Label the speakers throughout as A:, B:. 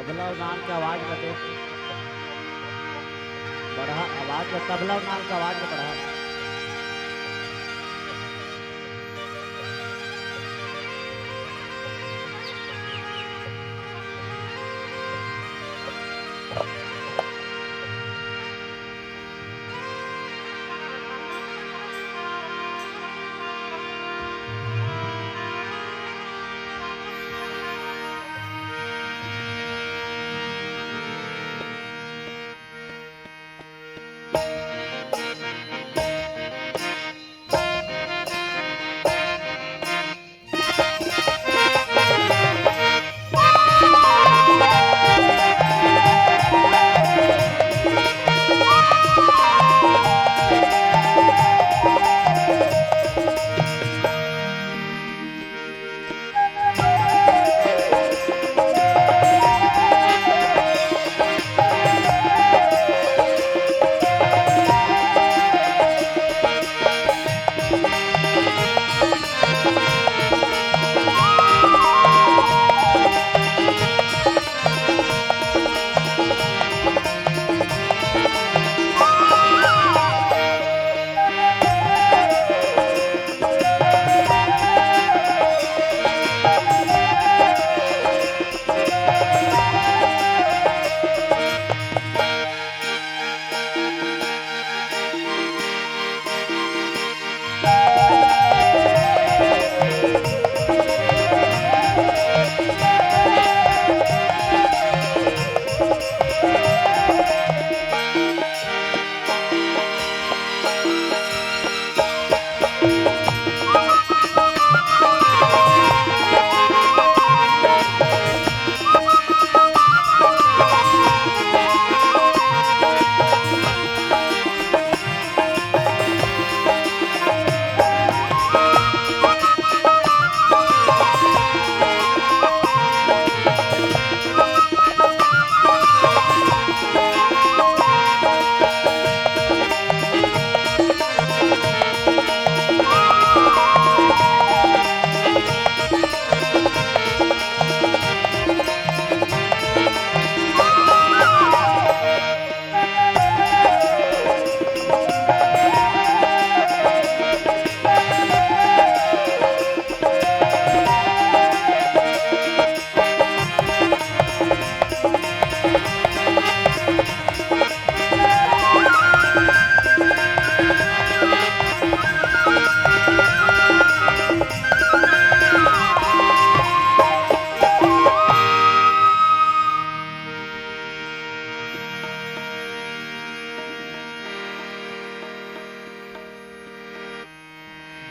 A: तबला और नाल की आवाज बटे बढ़ा आवाज में तबला और नाल की आवाज में बढ़ा।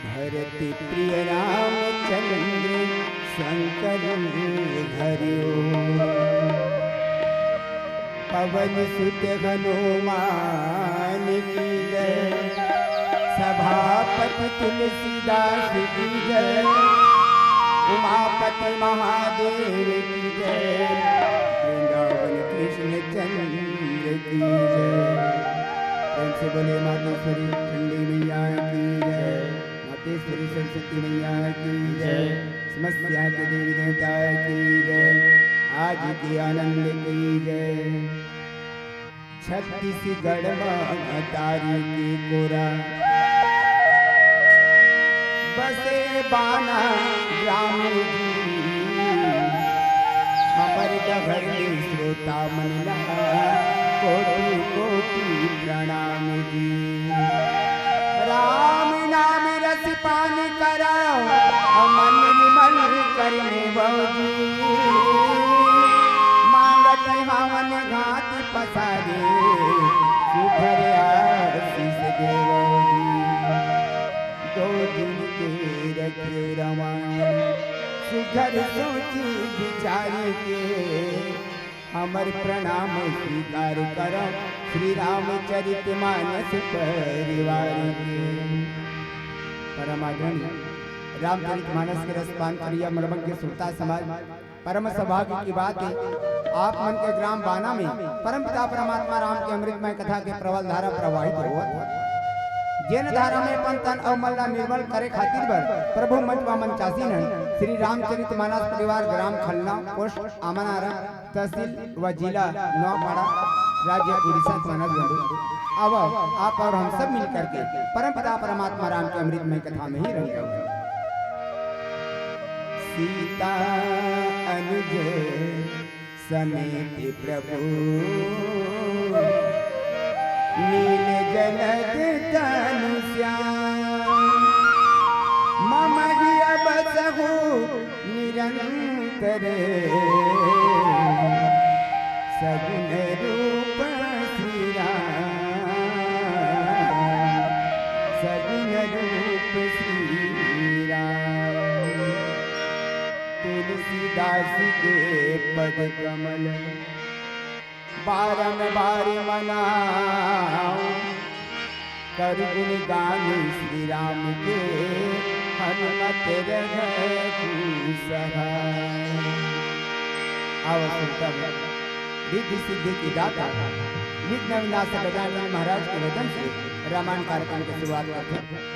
B: भरति प्रिय रामचंद्र शंकर हरिओ पवन सुत हनुमान की जय सभापति तुलसीदास की जय उमापति महादेव की जय वृंदावन कृष्ण चंद्र की जय। प्रेम से बोले मातेश्वरी चंडी मैया की जय, मातेश्वरी सरस्वती मैया की जय, समस्या के देवी देवता की जय, आज के आनंद की जय। छत्तीसगढ़ में तारी की कोरा बसे बाना राम जी हमर डगर श्रोता मनला कोटि कोटि प्रणाम जी। राम नाम रस पान कराओ मन निर्मल करने बौजी मांगत हवन घाट पसारे सुभर आशीष देवजी। दो दिन के रखे रवान सुघर सोची विचार के हमर प्रणाम स्वीकार करो श्री रामचरित मानस परिवार के। परम आदरणीय रामचरित मानस के रसपान करिया मरबंग के सुरता समाज परम सौभाग्य की बात है आप मन के ग्राम बाना में परम पिता परमात्मा राम के अमृतमय कथा के प्रबल धारा प्रवाहित हुआ। जैन धारा में पंतन और मल्ला निर्मल करे खातिर बर प्रभु मंचवा मंचासीन श्री रामचरित मानस परिवार ग्राम खलना पोस्ट आमनारा तहसील व जिला नौपाड़ा राज्य उड़ीसा मानस बंधु। अब आप और हम सब मिल करके परमपिता परमात्मा राम के अमृतमय कथा में ही रंग जाओगे। सीता अनुज समेत प्रभु नील जलद तनु श्याम मम जिय बसहु निरंतर सगुण रूप श्री राम सगुण रूप श्री राम। तुलसीदास के पद कमल बारंबार मनाऊं कर गुण गान श्री राम के हनुमत रघु सहाय। आवश्यकता रिद्धि सिद्धि की दाता विघ्न विनाशक गजानन महाराज के वचन से रामायण कार्यक्रम की शुरुआत करते हैं।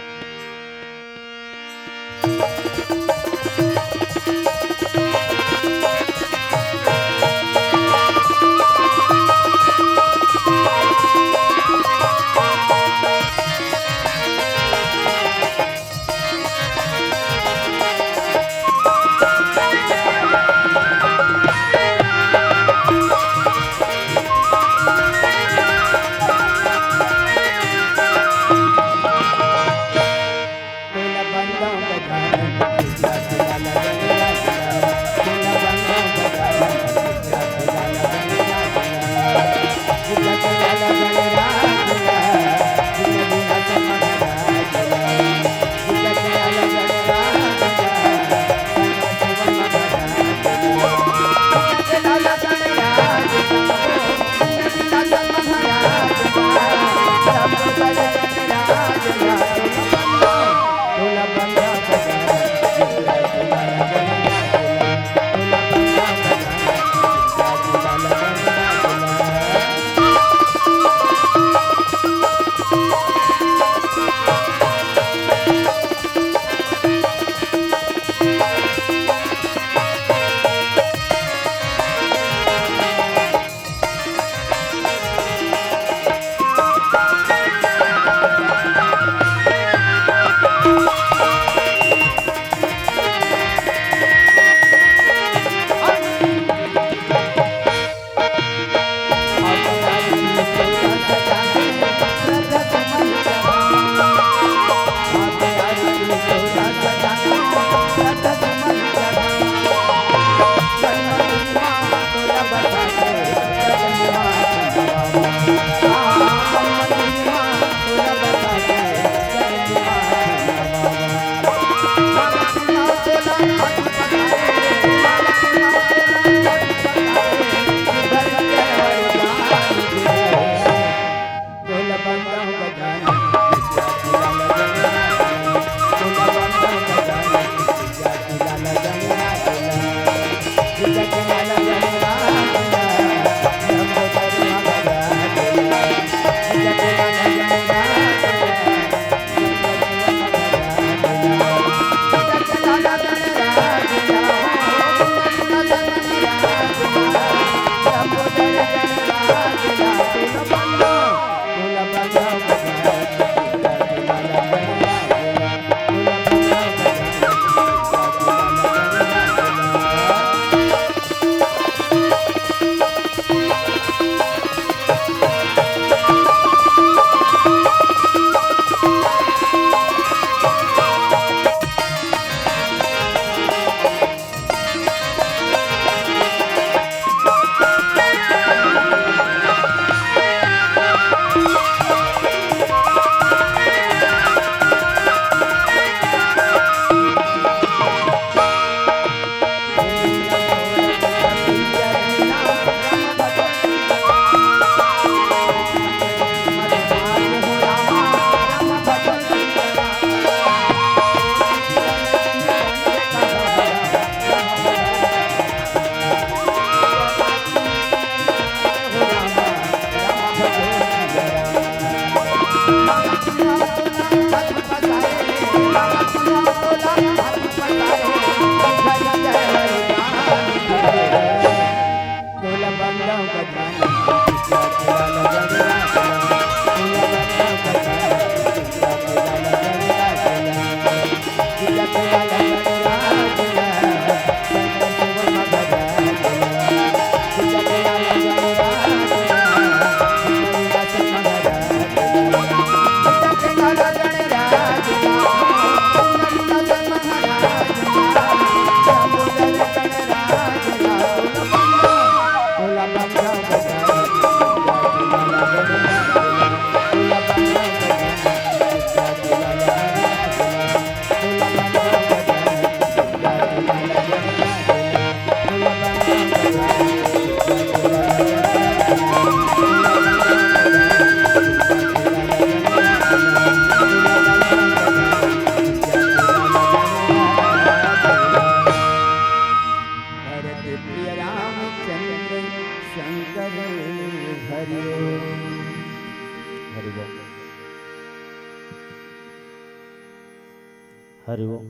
A: हरिओम।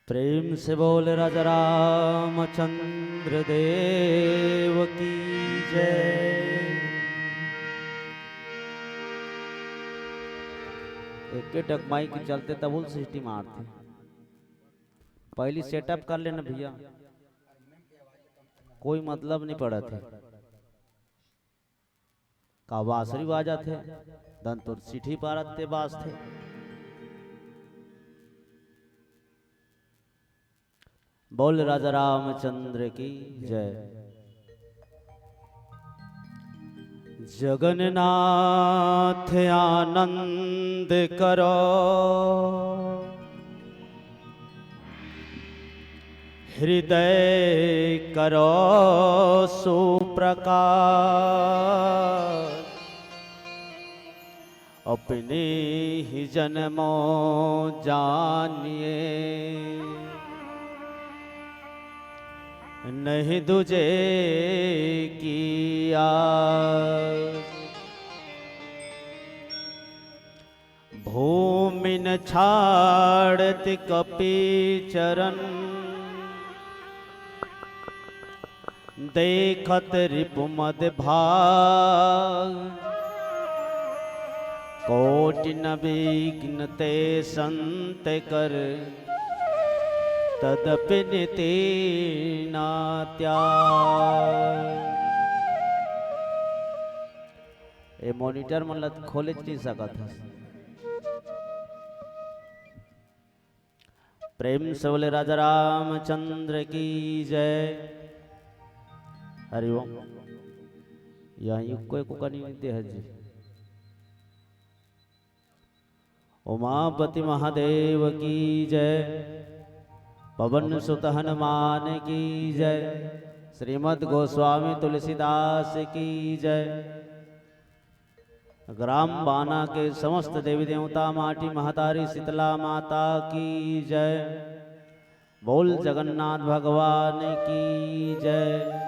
A: प्रेम से बोल राजा रामचंद्र देव की जय। एक टक माइक के चलते तब सिटी मारते। पहली सेटअप कर लेना भैया, कोई मतलब नहीं पड़ा थे का बांसुरी बाजा थे दंतुर सिटी पारते बास थे। बोल राजा रामचंद्र की जय। जगन्नाथ आनंद करो, हृदय करो सुप्रकाश, अपने ही जन्मों जानिए, नहीं दूजे की आस। भूमि न छाड़त कपि चरण, देखत रिपुमद भाग, कोटि न विघ्न ते संत कर, तदपि निति ना त्याग। ये मॉनिटर मतलब खोले नहीं सका था। प्रेम से बोले राजा रामचंद्र की जय। हरिओम। यहीं कोई को नहीं देते हैं जी। उमापति महादेव की जय। पवन सुत हनुमान की जय। श्रीमद् गोस्वामी तुलसीदास की जय। ग्राम बाना के समस्त देवी देवता माटी महतारी शीतला माता की जय। बोल जगन्नाथ भगवान की जय।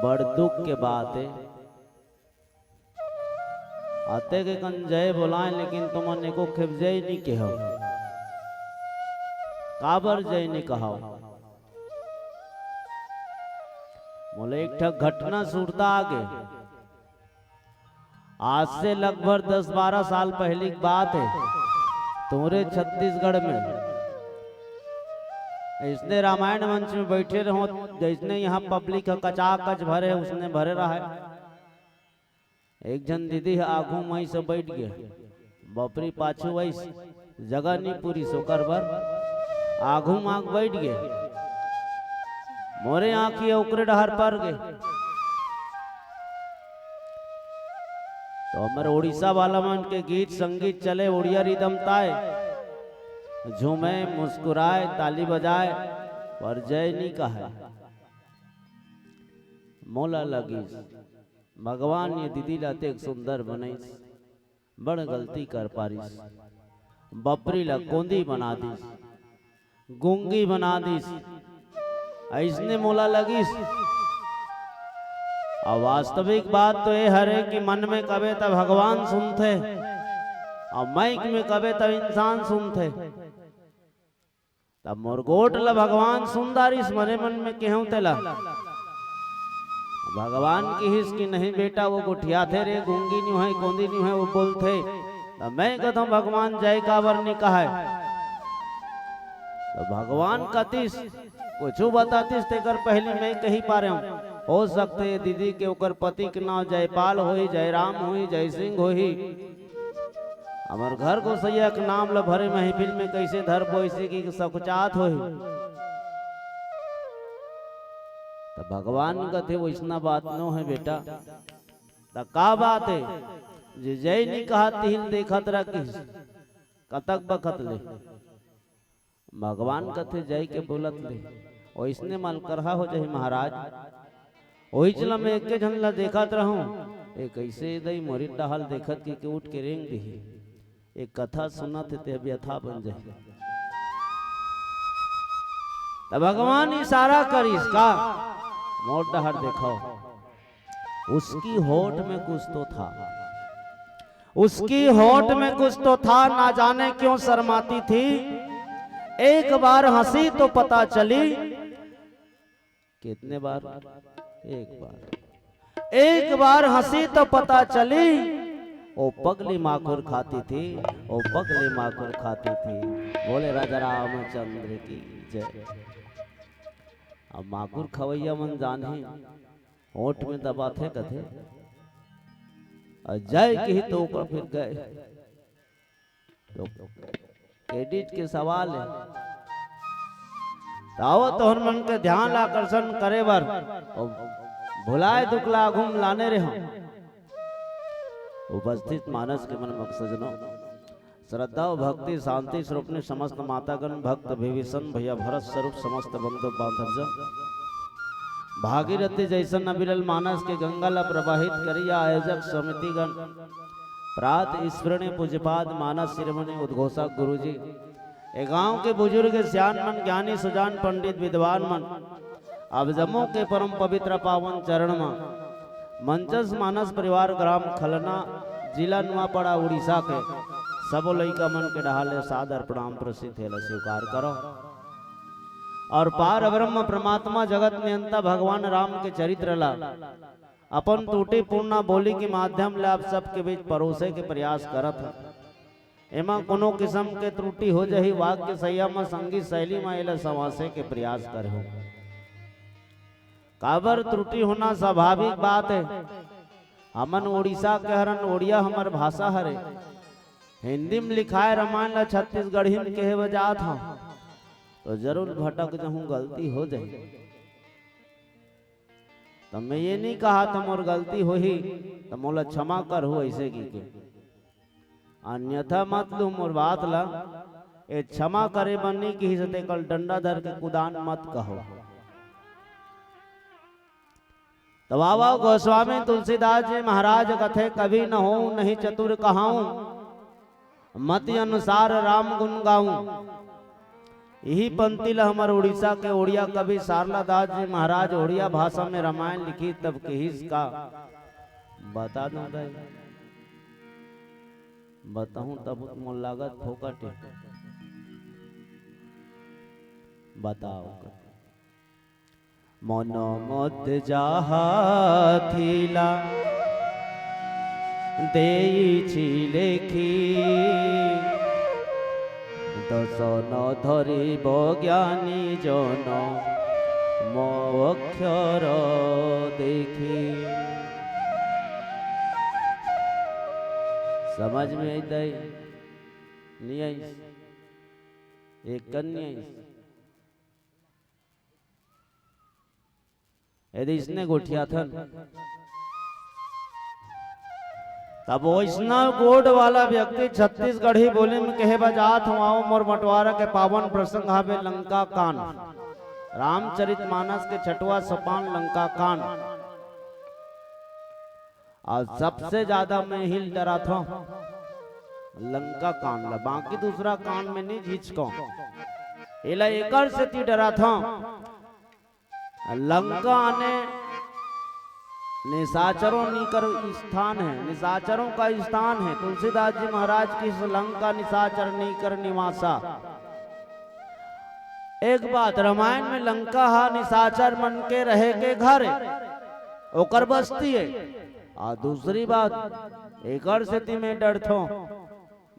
A: बड़ दुख के बात है आते के कन जय बोलाएं, लेकिन तुमने को खेप जय नहीं कहो। काबर जय ने कहा। बोले एक ठक घटना सुरता आगे। आज से लगभग 10-12 साल पहले की बात है। तुम्हारे छत्तीसगढ़ में इसने रामायण मंच में बैठे रहो, जिसने यहाँ पब्लिक कचाकच भरे उसने भरे रहा है। एक जन दीदी आगू मई से बैठ गए, बपरी पाछू वही जगह नहीं पूरी सोकर बर आगू मांग बैठ गए। मोरे आंखी उकरे डहर पर गए तो हमारे उड़ीसा वाला मन के गीत संगीत चले, उड़िया रिदम ताए, झूमे मुस्कुराए ताली बजाए, पर जय नहीं कहा। मोला लगी भगवान ये दीदी लाते एक सुंदर बनाई, बड़ गलती कर पारिस। बपरी ला कोंदी बना दीस, गूंगी बना दीस, ऐसने मोला लगीस। और वास्तविक बात तो ये हरे कि मन में कबे तब भगवान सुनते और माइक में कबे तब इंसान सुनते। तब मोरगोट ला भगवान सुनदारिस मने मन में केहू तेला भगवान की हिस की नहीं बेटा वो गुठिया थे रे, गूंगी नहीं है गोंदी नहीं है वो बोलते। तब मैं कहता हूँ भगवान जय काबर नहीं कहा है। तो भगवान कतिस कुछ बतातीस तेकर पहले मैं कही पा रहा हूँ। हो सकते दीदी के ऊपर पति के नाम जयपाल होई, जयराम होई, जय सिंह होई। हमार घर को सैया के नाम ल भरे महफिल में कैसे धर बोइसे की सकुचात होई। तो भगवान कथे वो इसना बात नो है बेटा। तो का बात है जे जय नहीं कहा तिल देखत रखिस कतक बखत ले। भगवान कथे जय के बोलत ले और इसने मल करहा हो जाए महाराज। वही चला मैं एक झन ला देखत रहूं, एक ऐसे दई मोरी डहल देखत के उठ के रेंग दी। एक कथा सुनत थे व्यथा बन जाए। तो भगवान इशारा करिस का मोट डहर देखो, उसकी होठ में कुछ तो था। उसकी होठ में कुछ तो था, ना जाने क्यों शर्माती थी। एक बार हंसी तो पता चली। कितने बार? एक बार हंसी तो पता चली। ओ पगली माखुर खाती थी, ओ पगली माखुर खाती थी। बोले राजा रामचंद्र की जय। अब माखुर खवैया मन जाने होठ में दबाते कथे और जय की तो ऊपर फिर गए। तो क्रेडिट के सवाल है। तावत तो मन के ध्यान आकर्षण करे बर भुलाए दुखला घूम लाने रहे। उपस्थित मानस के मन मकसदनो श्रद्धा और भक्ति शांति स्वरूप ने समस्त मातागण भक्त विभीषण भैया भरत स्वरूप समस्त बंधु बांधव भागीरथी जैसन अविरल मानस के गंगा ला प्रवाहित करिया आयोजक समितिगण प्रात ईश्वरणी पूज्यपाद मानस शिरोमणि उद्घोषक गुरुजी ए गांव के बुजुर्ग सियान मन ज्ञानी सुजान पंडित विद्वान मन अवजमों के परम पवित्र पावन चरण में मंचस मानस परिवार ग्राम खलना जिला नुआपड़ा उड़ीसा के सबो लइका मन के डहाले सादर प्रणाम प्रसिद्ध है स्वीकार करो। और पार ब्रह्म परमात्मा जगत नियंता भगवान राम के चरित्र ला अपन टूटी पूर्णा बोली के माध्यम ले आप सबके बीच परोसे के प्रयास करत है। एमा कोनो किस्म के त्रुटि हो जही वाक्य संयम संगीत शैली में एला समासे के प्रयास करहु। काबर त्रुटि होना स्वाभाविक बात है। हमन उड़ीसा के हरन ओडिया हमर भाषा हरे। हिंदी में लिखाए रामायण ला छत्तीसगढ़ी में कहे बजात हूँ तो जरूर भटक जाऊं, गलती हो जाए। तो मैं ये नहीं कहा तुम और गलती हो ही तो मोला क्षमा कर हो ऐसे की के अन्यथा मत लू मोर बात ला। ए क्षमा करे बननी की हिस्से कल डंडा धर के कुदान मत कहो। तो बाबा गोस्वामी तुलसीदास जी महाराज कथे कभी न हो नहीं चतुर कहाऊं मति अनुसार राम गुण गाऊं। यही पंक्ति ला हमारे उड़ीसा के ओडिया कवि सारला दास जी महाराज ओडिया भाषा में रामायण लिखी तब के इसका बता दूं बताऊं तब मोल लागत फोकट बताओ। मन मत जाहा थीला देइछि लेखी दसन धरिब ज्ञानी जन मो अक्षर देखी। समझ में आई नहीं आई? एक कन्या यदि इसने गोठिया था तब वैष्णव गोड वाला व्यक्ति छत्तीसगढ़ी बोली में कहे बजात हुआ मोर बंटवारा के पावन प्रसंग हावे लंका कांड। रामचरित मानस के छठवा सोपान लंका कांड। और सबसे ज्यादा मैं हिल डरा था लंका कांड ला, बाकी दूसरा कांड में नहीं झिझको। एला एकर से ती डरा था लंका आने निशाचरों निकर स्थान है, निशाचरों का स्थान है। तुलसीदास जी महाराज की लंका निशाचर निकर निवासा। एक बात रामायण में लंका हा निशाचर मन के रहे के घर ओकर बस्ती है। और दूसरी बात एकर से ती मैं डरथो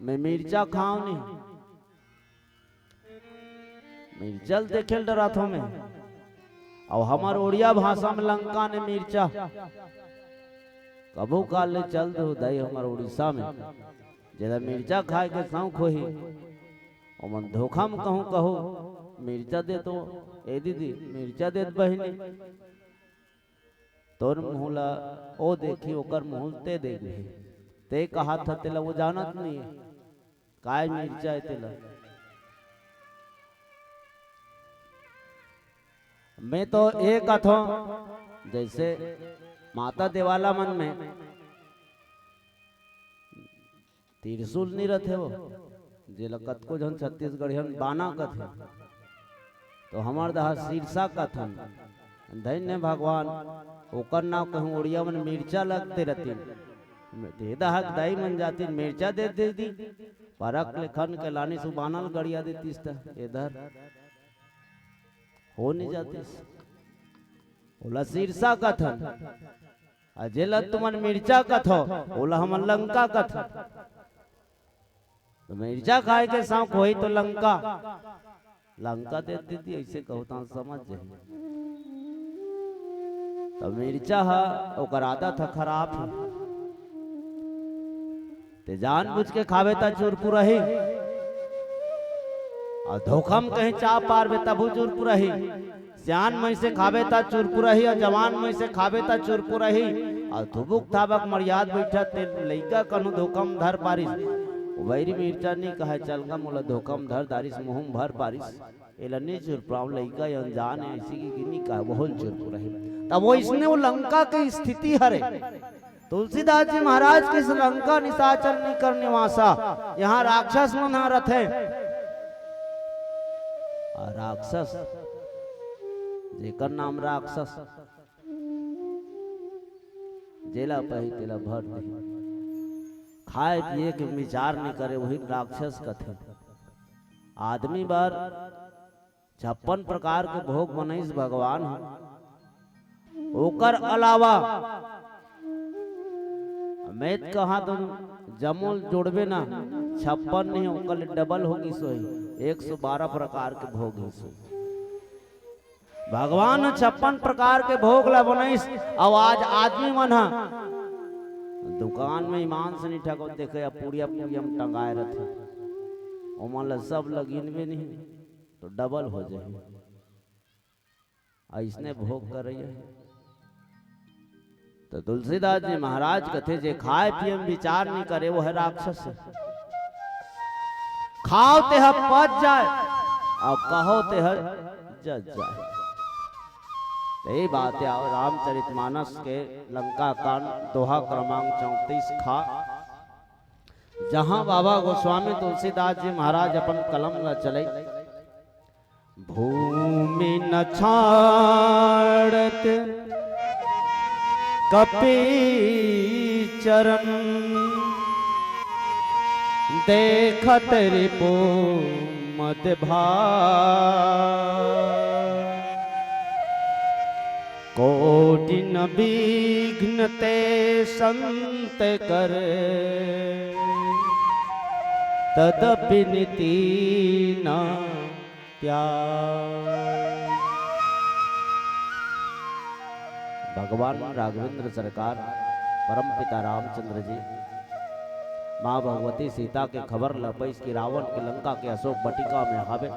A: मैं मिर्चा खाऊं नहीं, मिर्चल देखे डरा थो मैं। और हमार ओडिया भाषा में लंका ने मिर्चा कबू काल ले चल दो दई हमार उड़ीसा में जरा मिर्चा खाए के शौक हो ही और मन धोखा में कहूँ कहो मिर्चा दे तो ए दीदी मिर्चा दे बहनी तोर मुहला ओ देखी ओकर मुहल ते देख ते कहा था तेला वो जानत नहीं है काय मिर्चा है तेला। मैं तो एक कथो जैसे माता देवाला मन में त्रिशूल नहीं रहते वो जे कत को जन छत्तीसगढ़ियन बाना कथे तो हमार दहा शीर्षा कथन धन्य भगवान ओकर नाम कहूँ उड़िया मन मिर्चा लगते रहती देदा हक दाई मन जाती मिर्चा दे दे दी परक लेखन के लानी सुबानल गड़िया देती इधर हो नहीं जाती ओला शीर्षा कथन अजेला तुमन मिर्चा कथो ओला हम लंका कथ तो मिर्चा खाए के शौक होई तो लंका लंका दे दीदी ऐसे कहो तो समझ जाए तो मिर्चा हा ओकर आदत था खराब है ते जानबूझ के खावे ता चूरपुर रही और धोखम कहीं चा पार बे तबू चूरपुर रही सियान में से खावे ता चूरपुर रही और जवान में से खावे ता चूरपुर रही और धुबुक थाबक मर्याद बैठा ते लइका कनु धोखम धर पारिस वैरी मिर्चा नहीं कहे चलगा मोला धोखम धर दारिस मुहम भर पारिस एलने चुरपुराव लइका अनजान है इसी की नहीं कहे बहुत चुरपुर रही तब वो इसने वो लंका की स्थिति हरे तुलसीदास जी महाराज किस लंका निशाचर नहीं करने वासा यहाँ राक्षस मन रथ है राक्षस जेकर नाम राक्षस जेला पही तेला भर दे खाए पिए के विचार नहीं करे वही राक्षस कथे आदमी बार 56 प्रकार के भोग बनईस भगवान ओकर अलावा मैं कहा तो जमोल जोड़बे ना 56 नहीं ओकर डबल होगी सोई 112 प्रकार के भोग ही सो भगवान 56 प्रकार के भोग ला बनईस अब आज आदमी मन दुकान में ईमान से नहीं ठगो देखे पूड़िया पूड़िया में टंगाए रहते ओमन सब लगिन में नहीं तो डबल हो जाए ऐसने भोग कर रही है तो तुलसीदास जी महाराज कथे जे खाए पिए में विचार नहीं करे वो है राक्षस खाओ ते पच जाए और कहो ते जज जाए यही बात है रामचरितमानस के लंका कांड दोहा क्रमांक 34 खा जहां बाबा गोस्वामी तुलसीदास जी महाराज अपन कलम न चले भूमि न छाड़त कपि चरण देखत रिपो मद कोटि न विघ्न ते संत कर तदपि नीति न त्याग। भगवान राघवेंद्र सरकार परम पिता रामचंद्र जी माँ भगवती सीता के खबर लपैस की रावण की लंका के अशोक बटिका में हावे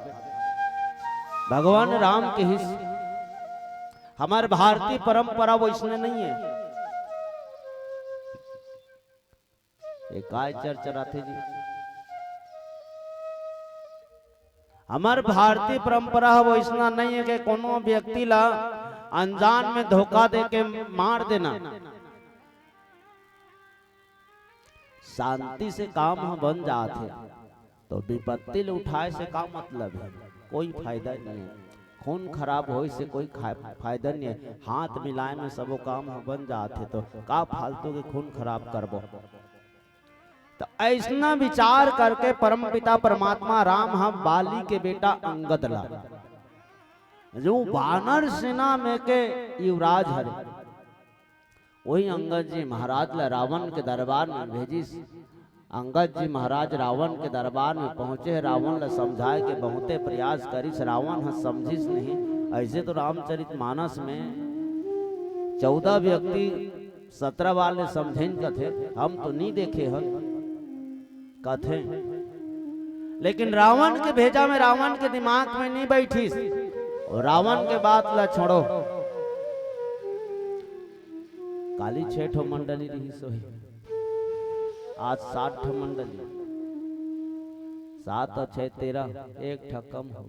A: भगवान राम के हिस्स हमारे भारतीय परंपरा वो इसने नहीं है। एक काय चर्चा थे जी हमारे भारतीय परंपरा वो इसना नहीं है कि कोनो व्यक्ति ला अनजान में धोखा दे के मार देना। शांति से काम बन जाते तो विपत्ति उठाए से का मतलब है, कोई फायदा नहीं है। खून खराब हो से कोई फायदा नहीं है। हाथ मिलाए में सबो काम बन जाते तो का फालतू के खून खराब करबो। तो ऐसा विचार करके परम पिता परमात्मा राम हम बाली के बेटा अंगद ला जो वानर सेना में के युवराज हरे वही अंगद जी महाराज ला रावण के दरबार में भेजी। अंगद जी महाराज रावण के दरबार में पहुंचे। रावण ला समझाए के बहुते प्रयास करिस, रावण समझिस नहीं। ऐसे तो रामचरितमानस में 14 व्यक्ति 17 वाले समझेन कथे, हम तो नहीं देखे हैं कथे। लेकिन रावण के भेजा में रावण के दिमाग में नहीं बैठी और रावण के बात ला छोड़ो। काली 6 मंडली रही सोई, आज 60 मंडली, 7 और 6 13, एक ठक्कम हो।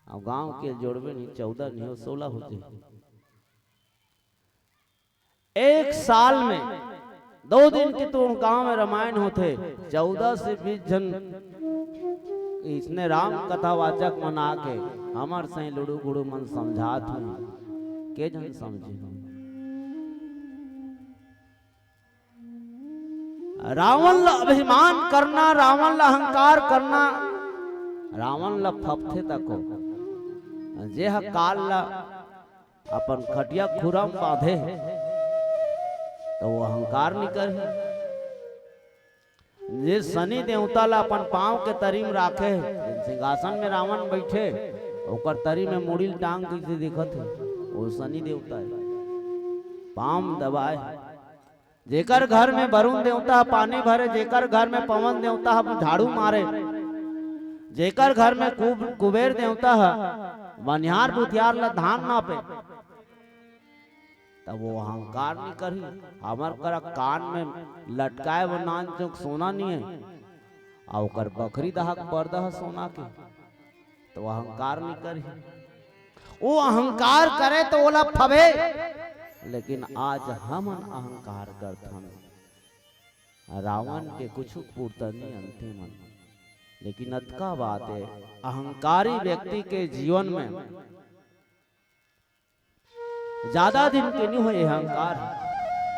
A: अब गांव के जोड़वे नहीं 14 नहीं हो 16 हो जाए। एक साल में 2 दिन की तो गांव में रामायण होते 14 से 20 जन इसने राम कथा वाचक मना के हमार सही लुड़ू गुड़ू मन समझात हूँ के जन समझे। रावण ला अभिमान करना, रावण ला अहंकार करना, रावण ला फपथे तको जे ह काल ला अपन खटिया खुरम बांधे तो वो अहंकार नहीं करही। जे शनि देवता ला अपन पांव के तरी में राखे, सिंहासन में रावण बैठे ओकर तरी में मुड़िल टांग कैसे दिखत है, वो शनि देवता है। पांव दबाए, जेकर घर में वरुण देवता पानी भरे, जेकर घर में पवन देवता है झाड़ू मारे, जेकर घर में कुबेर देवता है बनिहार बुधियार ला धान नापे, तब वो अहंकार नहीं करी। हमार करा कान में लटकाए वो नान चौक सोना नहीं है, और कर बकरी दहक पर्दा सोना के, तो अहंकार नहीं करी। वो अहंकार करे तो ओला फबे, लेकिन आज हम अहंकार करथन। रावण के कुछ पूर्तनी अंते मन, लेकिन अतका बात है अहंकारी व्यक्ति के जीवन में ज्यादा दिन के नहीं हुए, अहंकार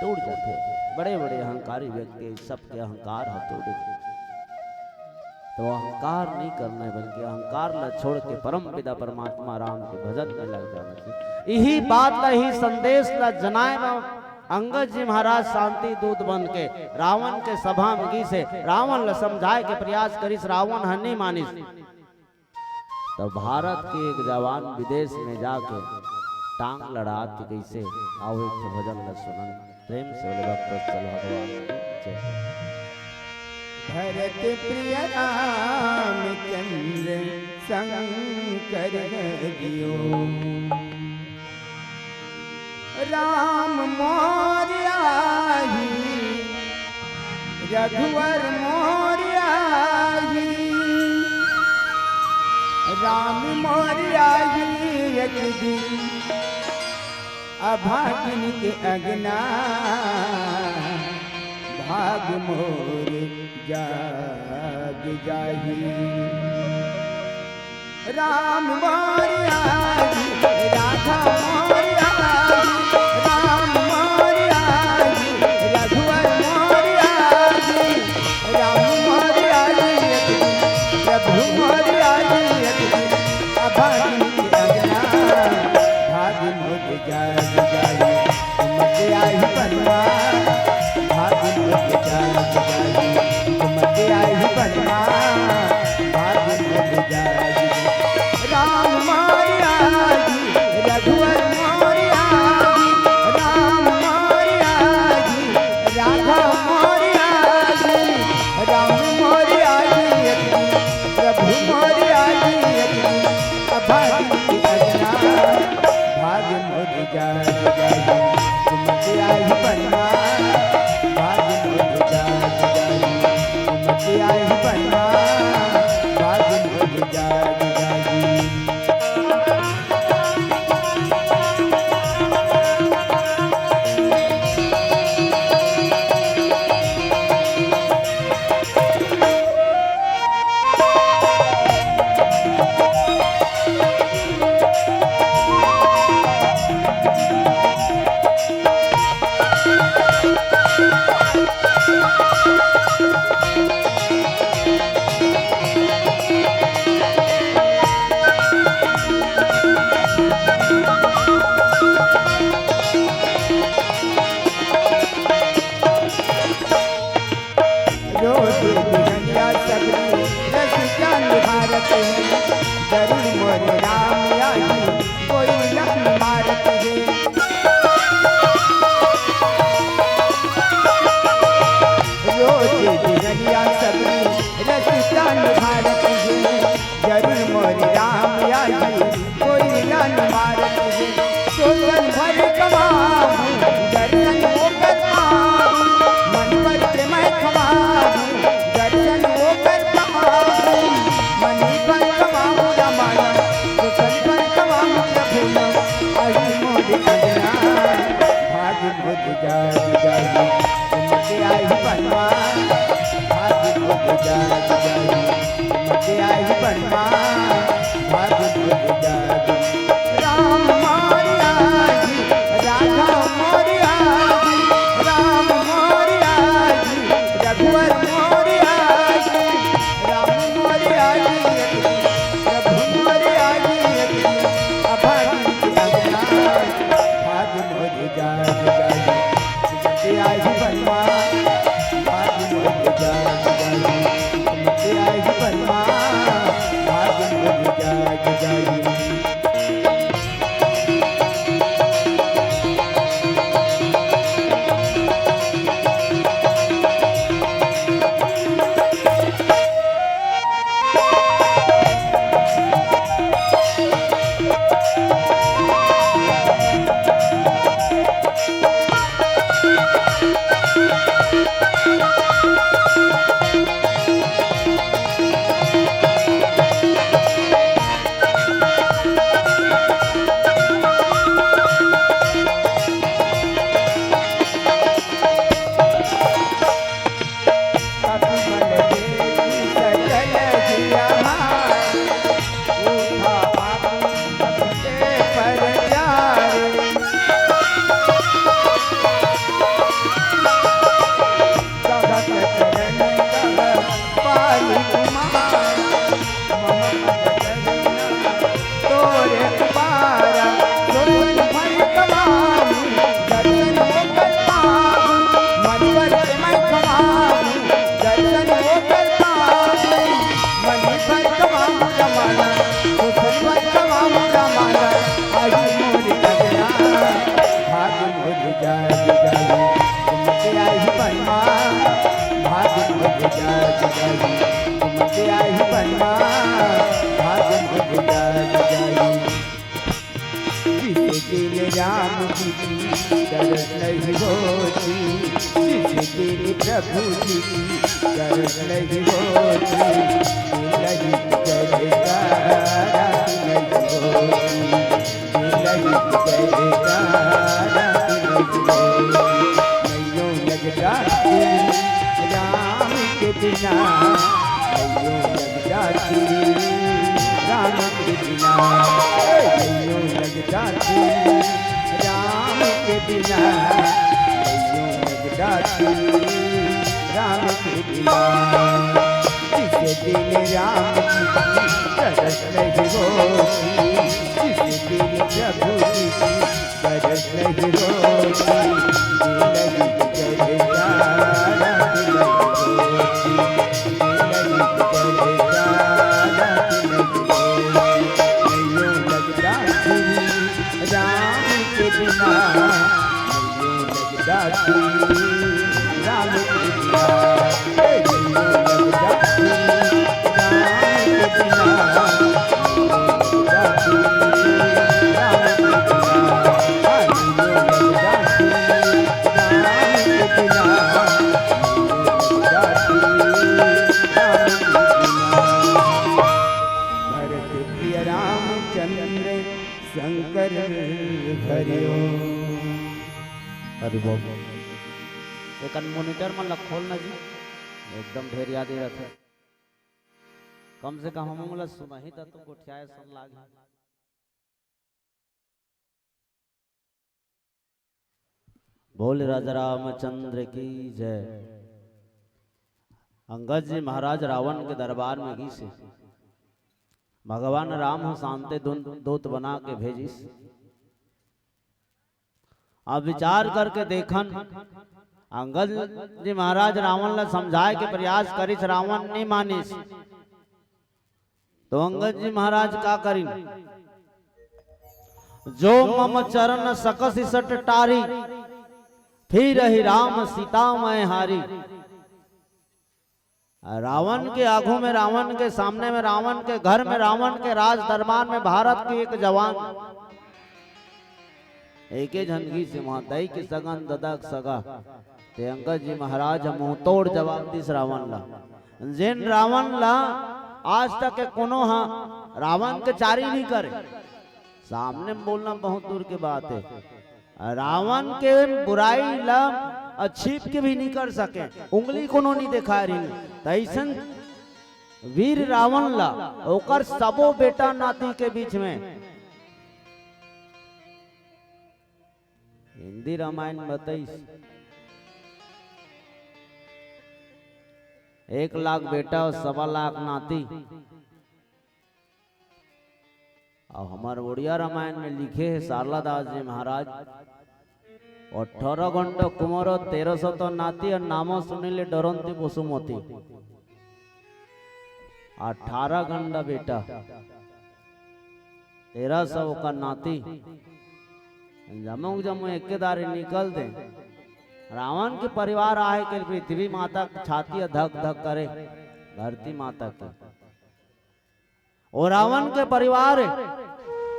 A: तोड़ जाते। बड़े बड़े अहंकारी व्यक्ति सबके अहंकार है तोड़े, तो अहंकार नहीं करना है, बल्कि अहंकार ला छोड़ के परम पिता परमात्मा राम के भजन में लग जाना चाहिए। यही बात ला, यही संदेश ला जनाए अंगद जी महाराज शांति दूत बन के रावण के सभा में गी से रावण ला समझाए के प्रयास करिस, रावण हन्नी मानिस। तो भारत के एक जवान विदेश में जाके टांग लड़ात कैसे आओ एक भजन ला सुनन प्रेम से बोले भक्त चल भगवान की जय।
B: भरत प्रिय रामचंद्र शंकर जियो, राम मोरिया ही रघुवर मोरिया ही, राम मोरिया ही एक दिन अभागिन के अगना, भाग मोर जाग जाही। राम मोरिया ही राधा मोरिया ही, राम मोरिया ही रघुवर मोरिया ही, राम मोरिया ही प्रभु मोरिया ही, अभागिन के अगना भाग मोर जाग जाही। मत आई बनवा भाग मोर जाग जाही, मत आई बनवा भाग मोर जाग जाही। राम मोरिया जी रघुवर मोरिया जी, राम मोरिया जी राधा मोरिया जी, राम मोरिया जी प्रभु मोरिया जी, अभागिन के अगना भाग मोर जाग जाही। मत आई बनवा भाग मोर जाग जाही, मत आई बनवा भाग मोर जाग जाही। जरूर मोरे राम आई कोई लखन मारत है। रोज बिगड़िया सबरी रसिका निभारत है, जरूर मोरे राम आई कोई लखन मारत है। सोगन भर कमाऊं दर्शन होकर पाऊं, मन पर प्रेम खमाऊं दर्शन होकर पाऊं, मन पर कमाऊं रमाना सुखन पर कमाऊं रघुना, आई मोर अंगना भाग मोर जाग जाही। मत आई बनवा भाग मोर जाग जाही, मत आई बनवा भाग मोर जाग। राम मोरिया जी राधा मोरिया जी, राम मोरिया जी बनमा भाग्य मुझ जाग जाई। राम जी की दरस नहीं होती, जिसे तेरे प्रभु जी की दरस नहीं होती, नहीं करेगा रात नहीं होती, नहीं करेगा रात नहीं होती। नैयों लगता राम के बिना, नैयों लगता राम के बिना, नैयों लगता राम के बिना, नैयों लगता राम के बिना। जिसे दिल राम की तरस नहीं होती, जिसे दिल प्रभु जी की तरस नहीं होती, नहीं करेगा रात नहीं होती, नहीं करेगा रात नहीं होती। नैयों लगता राम के बिना, नैयों लगता राम के बिना, नैयों लगता राम के बिना, नैयों लगता राम के बिना, नैयों लगता राम के बिना, नैयों लगता राम के बिना। भरत प्रिय रामचंद्र शंकर हरिओ।
A: अरे बाबा एक मॉनिटर में खोल ना जी, एकदम ढेर याद ही रखे, कम से कम हम बोला सुना ही था तुमको ठियाए सुन लागे। बोले राजा रामचंद्र की जय। अंगद जी महाराज रावण के दरबार में गई से भगवान राम शांति दूत बना के भेजिस। अब विचार करके देखन अंगद जी महाराज रावण ला समझाए के प्रयास करिस, रावण नहीं मानिस। तो अंगद जी महाराज का करी, जो मम चरण सकस सट टारी, फिर ही राम सीता मैं हारी। रावण के आगू में, रावण के सामने में, रावण के घर में, रावण के राज दरबार में भारत की एक जवान एक झनगी से वहां दई के सगन ददक सगा। ते अंगद जी महाराज मुंह तोड़ जवाब दिस रावण ला, जिन रावण ला आज तक के कोनो हाँ रावण के चारी नहीं करे। सामने बोलना बहुत दूर की बात है, रावण के बुराई ला छिप के भी नहीं कर सके, उंगली कोनो नहीं दिखा रही। तैसन वीर रावण ला ओकर सबो बेटा नाती के बीच में हिंदी रामायण बताइस 1 लाख बेटा और 1.25 लाख नाती। और हमारे उड़िया रामायण में लिखे है शारला दास जी महाराज 18 घंटा कुमार 1300 तो नाती और नामो सुनिले डरंती बसुमती। 18 गंडा बेटा 1300 का नाती जमुक जमू एकेदारी निकल दे। रावण के परिवार आए के पृथ्वी माता की छाती धक धक करे धरती माता की। और रावण के परिवार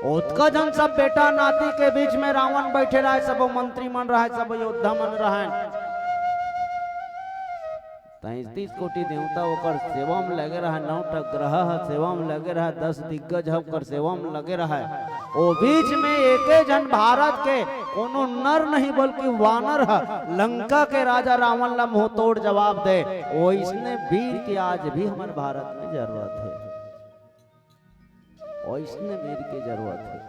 A: उत्का जन सब बेटा नाती के बीच में रावण बैठे रहे, सब मंत्री मन रहा, सब योद्धा मन रहा। 33 कोटि देवता ओकर सेवा में लगे रहा, 9 ग्रह सेवा में लगे रहा, 10 दिग्गज होकर सेवा में लगे रहा। ओ बीच में एक जन भारत के कोनो नर नहीं बल्कि वानर है, लंका के राजा रावण ला मुंह तोड़ जवाब दे। ओ इसने वीर की आज भी हमारे भारत में जरूरत है, और इसने वीर की जरूरत है।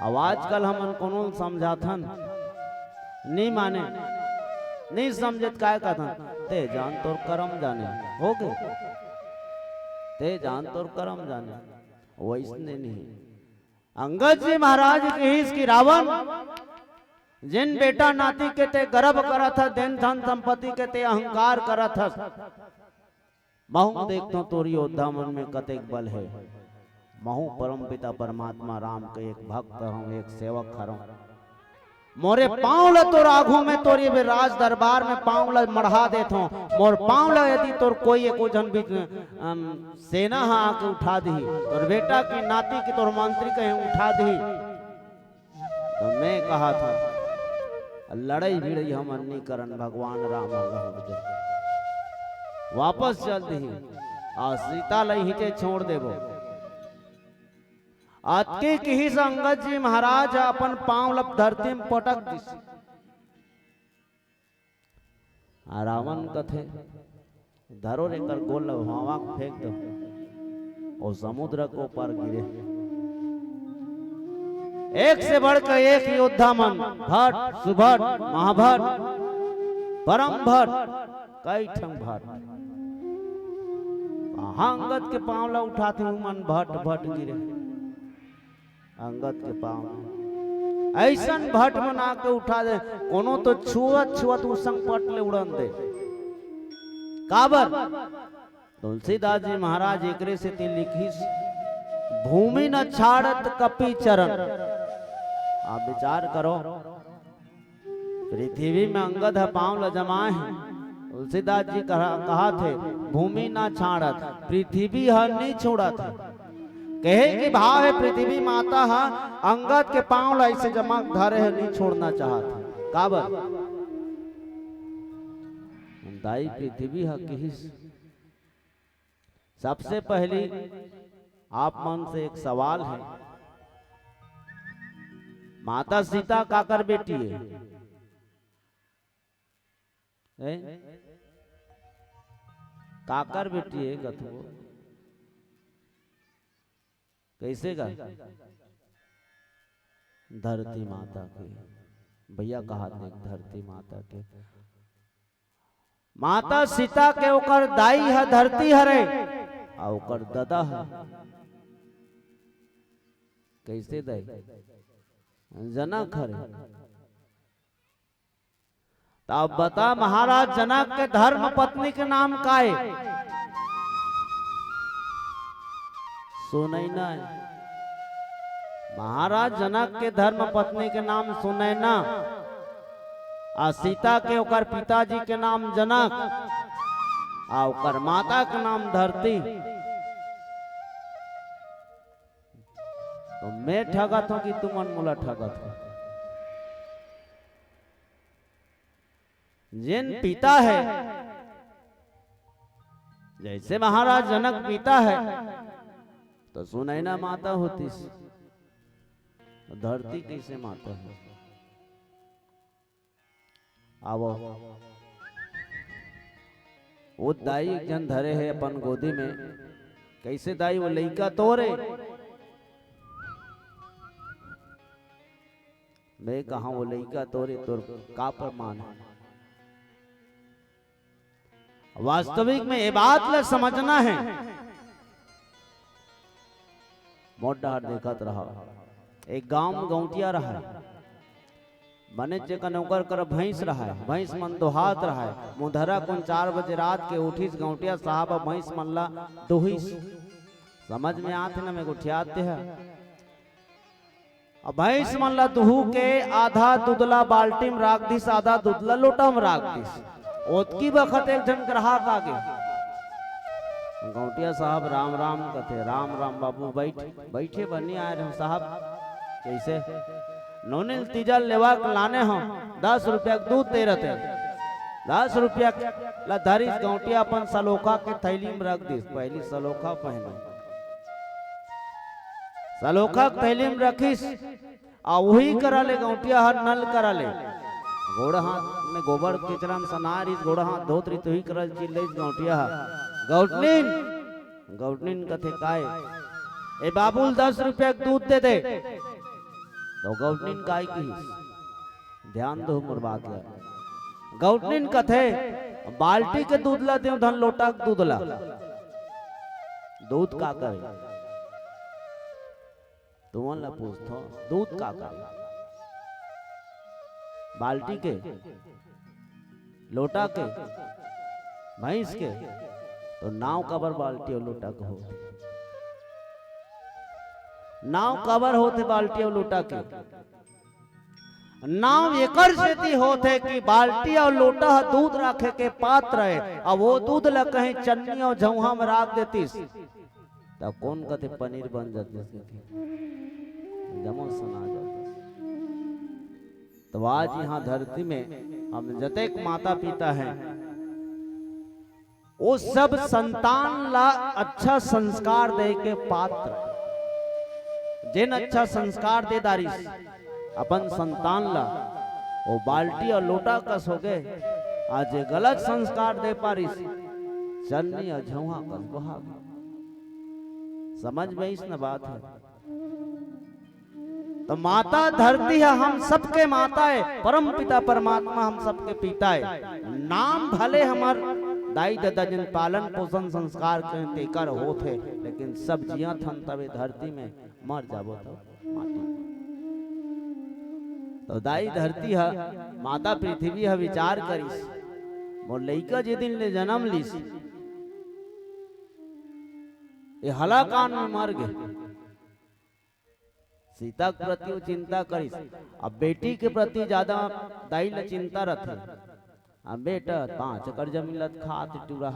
A: अब आजकल हम कोनो समझाथन नहीं माने, नहीं समझत काय कथन ते जान तोर कर्म जाने हो गए, ते जान तोर कर्म जाने। वैसने नहीं अंगद जी महाराज के हिस की रावण जिन बेटा नाती के ते गर्व करा था, दिन धन संपत्ति के ते अहंकार करा था। महू देखता तोरी योद्धा मन में कतेक बल है। महू परम पिता परमात्मा राम के एक भक्त हूँ, एक सेवक हूँ। मोरे पाँव ल तोर आगू में तोरी भी राज दरबार में पाँव ल मढ़ा देत हूँ। मोर पाँव ल यदि तोर कोई एको जन भी सेना हा आके उठा दी, तोर बेटा की नाती की तोर मंत्री कहीं उठा दी, तो मैं कहा था लड़ाई भिड़ई हम अन्नी करन भगवान राम वापस चल दी आ सीता लई हिते छोड़ देबो। अतके की अंगद जी महाराज अपन पांव लब धरती में पटक दिस। रावण कथे धरो रे कर गोल हवा फेंक दो और समुद्र को पार गिरे। एक से बढ़कर एक योद्धा मन, भट्ट सुभट महाभट्ट परम भट्ट कई ठंग भट्ट अंगद के पांव ला उठाते हुए मन भट्ट भट्ट गिरे। अंगद के पांव ऐसन भट्ट बना के उठा दे, कोनो तो छुअत छुअत उस संकट ले उड़न दे। काबर तुलसीदास जी महाराज एकरे से तीन लिखी, भूमि न छाड़त कपि चरण। आप विचार करो, पृथ्वी में अंगद है पांव ल जमाए हैं। तुलसीदास जी कहा थे भूमि न छाड़त, पृथ्वी है नहीं छोड़ा था। कहे कि भाव है पृथ्वी माता है, अंगद के पांव ऐसे जमा धरे है, नहीं छोड़ना चाहते। काबर दाई पृथ्वी है कि सबसे पहली आप मन से एक सवाल है, माता सीता काकर बेटी है? काकर बेटी है गथुओ? कैसे का? धरती माता के भैया कहा थे, धरती माता के माता सीता के ओकर दाई है धरती हरे और ओकर दादा है कैसे दाई जनक हरे। तब बता महाराज जनक के धर्म पत्नी के नाम काए? सुनैना। महाराज जनक के धर्म पत्नी के नाम सुनैना, आ सीता के ओकर पिताजी के नाम जनक, आ ओकर माता के नाम धरती। तो मैं ठगत हूं कि तुम अनमोला ठगत हो? जिन पिता है, जैसे महाराज जनक पिता है तो सुनैना माता होती, तो धरती कैसे माता है? आवो वो दाई एक जन धरे है अपन गोदी में, कैसे दाई वो लइका तोरे? मैं कहा वो लइका तोरे तोर का प्रमाण है? वास्तविक में ये बात ले समझना है। मोटा देखत रहा, एक गांव में गौटिया रहा, बने चेकन ओकर कर भैंस रहा है, भैंस मन दोहात रहा है। मुधरा कुन 4 बजे रात के उठीस गौटिया साहब भैंस मन ला दोहिस। समझ में आते ना, मैं गुठियाते है। अब भैंस मन ला दुहू के आधा दूधला बाल्टी में राख दिस, आधा दूधला लोटा में राख दिस। ओतकी बखत एक जन ग्राहक आगे, गौटिया साहब राम राम कथे। राम राम बाबू बैठे बनी आए रहे साहब। कैसे नोनिल तीजल लेवा लाने हम 10 रुपया दूध दे रहे। 10 रुपया ला धरिस गौटिया अपन सलोखा के थैली में रख दिस। पहली सलोखा पहने, सलोखा के थैली में रखिस आ वही करा ले गौटिया हर नल करा ले। गोड़ा हाथ में गोबर किचरा में सनार इस गोड़ा हाथ धोत रही तो ही करल चिल्ले गौटिया। गौटनीन कथे काय ए बाबुल 10 रुपया दूध दे दे। तो गौटनीन काय की ध्यान दो मोर बात है। गौटनीन कथे बाल्टी के दूध ला दे धन लोटा के दूध ला। दूध का करे तुमन ला पूछतो, दूध का करे? बाल्टी के, लोटा के, भैंस के? तो नाव कबर बाल्टी और लोटा को होते, नाव कबर होते बाल्टी और लोटा के। नाव एकर सेती होते कि बाल्टी और लोटा दूध रखे के पात्र है। अब वो दूध ला कहीं चन्नी और झौहा में राख देतीस तो कौन कहते पनीर बन जाते जमो सुना जाते। तो आज यहाँ धरती में हम जतेक माता पिता हैं वो सब संतान ला अच्छा संस्कार दे के पात्र। जिन अच्छा संस्कार दे दारिस अपन संतान ला वो बाल्टी और लोटा कस हो गए। आज गलत संस्कार दे पारिस चन्नी और झुआ कस बहा। समझ में इस न बात है। तो माता धरती है, हम सबके माता है। परम पिता परमात्मा हम सबके पिता है। नाम भले हमार दाई दादा जिन पालन पोषण संस्कार के कर होते, लेकिन सब जिया थन तबे धरती में मर जाबो तो माटी। तो दाई धरती है, माता पृथ्वी है। विचार करिस मोर लइका जे दिन ले जन्म लीस ये हलाकान में मर गए। सीता के प्रति वो चिंता करिस। अब बेटी के प्रति ज्यादा दाई ला चिंता रथे। अब बेटा 5 एकड़ जमीन लत खात टूरा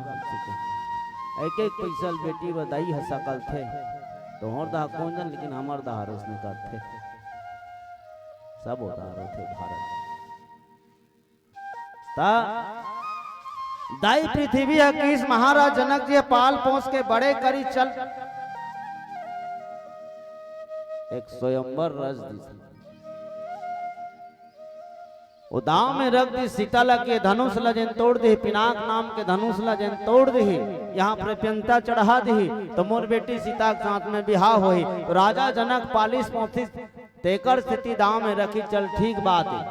A: एक एक पैसा बेटी बदाई है सकल थे तो हर दहा कौन जन, लेकिन हमार दहा रोशनी करते सब होता थे भारत। ता दाई पृथ्वी है कि इस महाराज जनक जी पाल पोस के बड़े करी चल एक स्वयंवर रच दी। वो दाव में रख दी। सीता लगे धनुष लजन तोड़ दी। पिनाक नाम के धनुष लजन तोड़ दी। यहाँ प्रत्यंता चढ़ा दी तो मोर बेटी सीता के साथ में बिहार हुई। तो राजा जनक पालिस पौथिस तेकर स्थिति दाव में रखी चल ठीक बात है।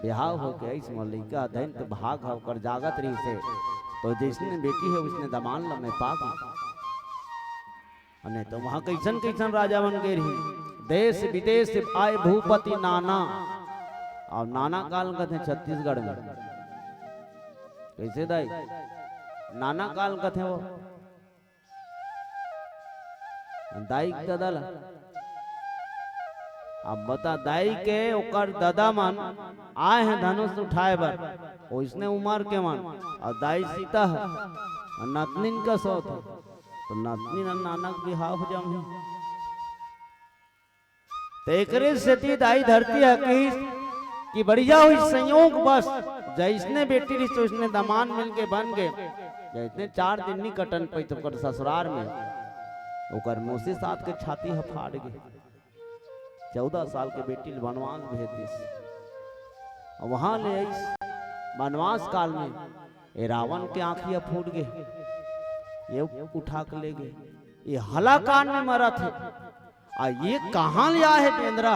A: बिहार हो के इस मलिका धन तो भाग होकर जागत रही से तो जिसने बेटी है उसने दमान ला में पाक। तो वहां कैसन कैसन राजा बन गए रही। देश विदेश आए भूपति नाना। और नाना काल कथे छत्तीसगढ़ में कैसे दाई नाना काल कथे वो दाई ददल। अब बता दाई के ओकर दादा मन आए हैं धनुष उठाए बर वो इसने उमर के मन और दाई सीता है नतनिन का सौत है तो नतनिन नानक बिहाव हो जाम। तेकरे से दाई धरती है कि बढ़िया हुई संयोग बस जैसने बेटी रही तो उसने दमान मिल के बन गए। जैसने 4 दिन नहीं कटन पे तो कर ससुरार में ओकर मौसी साथ के छाती है फाड़ गए। 14 साल के बेटी वनवास भेज दिस। वहां ले वनवास काल में ये रावण के आंखिया फूट गए। ये उठा के ले गए। ये हलाकान में मरा थे। ये कहां लिया है बेंद्रा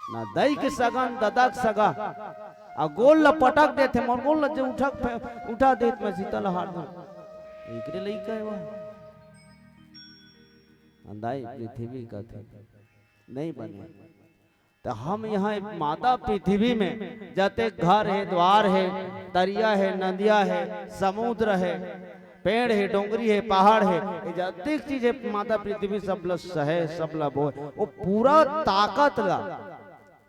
A: ना दई के सगन दादा के सगा आ गोल लपटक देते मोर गोल ल उठा देत में शीतल हार दो एकरे लइका है वह अंदाई पृथ्वी का थे नहीं बने। तो हम यहाँ एक माता पृथ्वी में जते घर है, द्वार है, दरिया है, नदिया है, समुद्र है, पेड़ है, डोंगरी है, पहाड़ है, ये जतिक चीज है माता पृथ्वी सब ला सहे, सब ला बोए, वो पूरा ताकत ला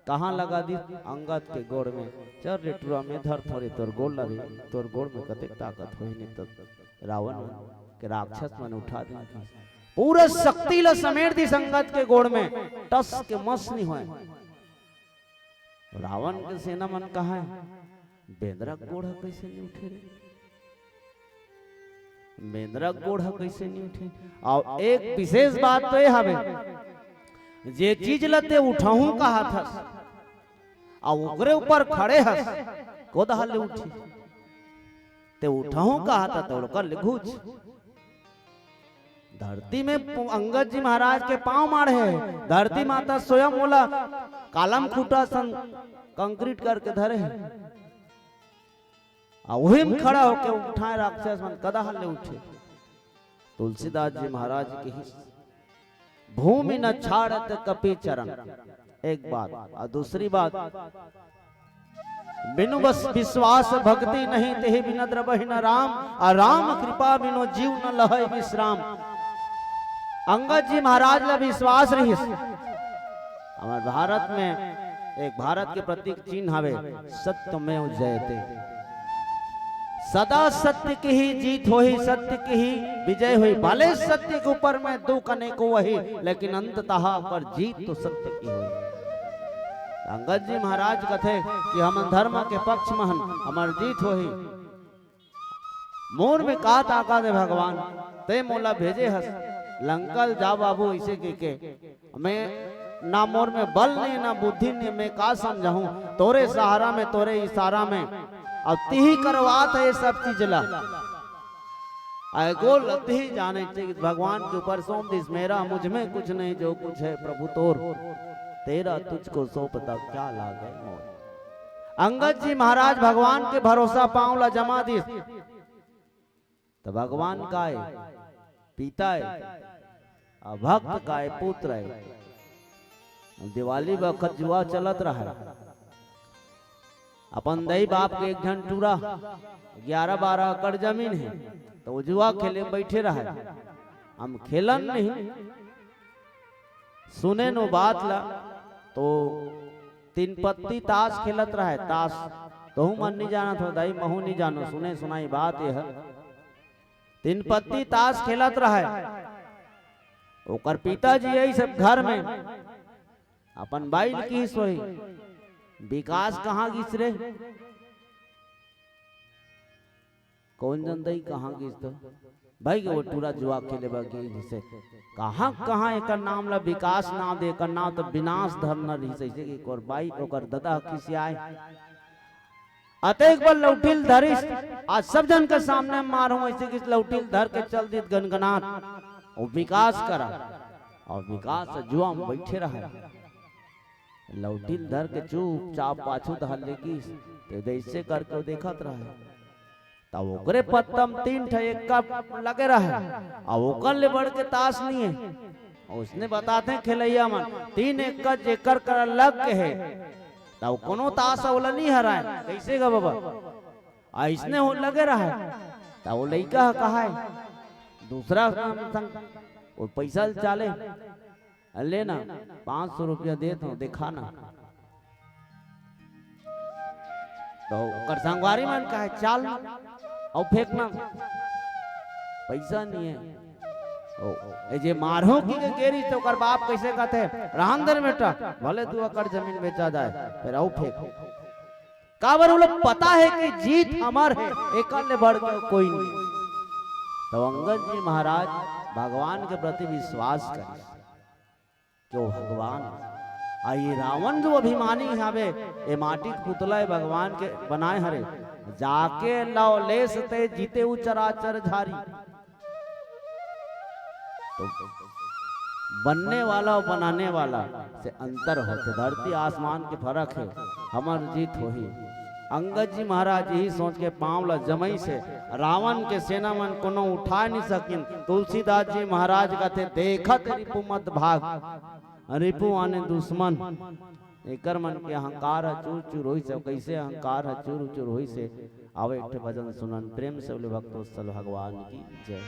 A: कहाँ लगा दी? अंगद के गोड़ में। चल रे टूरा में धर थोड़ी तोर गोड़ लगी, तोर गोड़ में कते ताकत होई नहीं तो रावण के राक्षस मन उठा दे, पूरा शक्ति ला समेट दी संगत के गोड़ में, टस के मस नहीं होए। रावण के सेना मन कहा है बेंद्रा गोड़ कैसे नहीं उठे रे, बेंद्रा गोड़ कैसे नहीं उठे। और एक विशेष बात तो ये हवे जे चीज लते उठाऊं कहा था और ओकरे ऊपर खड़े हस कोद हाले उठी ते उठाऊं कहा था तो ओकर लिघुच धरती में अंगद जी महाराज के पांव मारे है, धरती माता स्वयं बोला कालम खूटा सन कंक्रीट करके धरे है, वही में खड़ा होके उठाए राक्षस मन कदा हाले उठे। तुलसीदास जी महाराज की भूमि न छाड़त कपि चरण, एक बात। और दूसरी बात बिनु बस विश्वास भक्ति नहीं तेहि बिन द्रवहि न राम, और राम कृपा बिनु जीव न लहै विश्राम। अंगद जी महाराज ला विश्वास रही। हमारे भारत में एक भारत के प्रतीक चिन्ह हवे सत्यमेव जयते, सदा सत्य की ही जीत होही, सत्य की ही विजय हुई। भले सत्य के ऊपर में दुख अनेको वही, लेकिन अंततः पर जीत तो सत्य की हुई। अंगद जी महाराज कथे कि हम धर्म के पक्ष में हमार जीत होही। मोर में का ताकत है भगवान, ते मोला भेजे हस लंकल जा बाबू इसे के मैं ना मोर में बल नहीं ना बुद्धि नहीं, मैं का समझाऊं तोरे सहारा में तोरे इशारा में अब तिही करवात है ये सब चीज ला आए गोल ही जाने चाहिए भगवान के ऊपर सौंप दिस, मेरा मुझ में कुछ नहीं जो कुछ है प्रभु तोर, तेरा तुझको सौंपता क्या लागे मोर। अंगद जी महाराज भगवान के भरोसा पांवला जमा दिस, तो भगवान का है पिता है, भक्त का है पुत्र है। दिवाली वक्त जुआ चलत रहा है, अपन दई बाप के एक घंटा टूरा 11-12 एकड़ जमीन है, तो जुआ खेले बैठे रहा है। हम खेलन नहीं सुने नो बात ला, तो 3 पत्ती ताश खेलत रहा है। ताश तो मन नहीं जाना था दाई महू नहीं जानो, सुने सुनाई बात यह 3 पत्ती ताश खेलत रहा है। ओकर पिताजी यही सब घर में अपन बाइल की सोई, विकास कहाँ गिस रे, कौन जनदई कहाँ गिस तो भाई के वो टूरा जुआ खेले बाकी जिसे कहाँ कहाँ एक नाम ला विकास नाम दे, कर नाम तो विनाश धर्म न रही सही कि और बाई ओकर दादा किसी आए अतेक बार लौटिल धरिस, आज सब जन के सामने मारूं ऐसे कि लौटिल धर के चल दी गनगनाट और विकास करा, और विकास जुआ में बैठे रहा। लौटिल धर के चुपचाप पाछू धर लेगी तो ऐसे करके देखत रहा, तब ओकरे पत्तम 3 ठे एक का लगे रहा, और ओकर ले बढ़ के ताश नहीं है। और उसने बताते हैं खेलैया मन 3 एक का जेकर कर लग के है, तब कोनो ताश वाला नहीं हराए, कैसे गा बाबा ऐसने हो लगे रहा। तब वो लड़का कहा है दूसरा वो पैसा चाले लेना 500 रुपया दे दो दिखाना, तो कर संगवारी मन का है चाल और फेंकना, पैसा नहीं है। ओ जे मारो की गेरी तो कर बाप कैसे कहते रहंदर बेटा भले 2 एकड़ जमीन बेचा जाए फिर आओ फेंक। काबर वो लोग पता है कि जीत हमार है, एक ले बढ़ के कोई नहीं। तो अंगद जी महाराज भगवान के प्रति विश्वास करें क्यों भगवान आई रावण जो अभिमानी हवे ए माटी पुतला भगवान के बनाए हरे, जाके लाओ ले सते जीते चराचर झारी। तो बनने वाला और बनाने वाला से अंतर होते, धरती आसमान के फर्क है, हमार जीत हो ही। अंगद जी महाराज यही सोच के पांव ला जमई से रावण के सेना मन कोनो उठा नहीं सकिन। तुलसीदास जी महाराज कहते देखत रिपु मत भाग, रिपु आने दुश्मन एकर मन के अहंकार चूर चूर होई से कैसे अहंकार चूर चूर होई से आवे एक भजन सुनन प्रेम से बोले भक्तोत्सल भगवान की जय।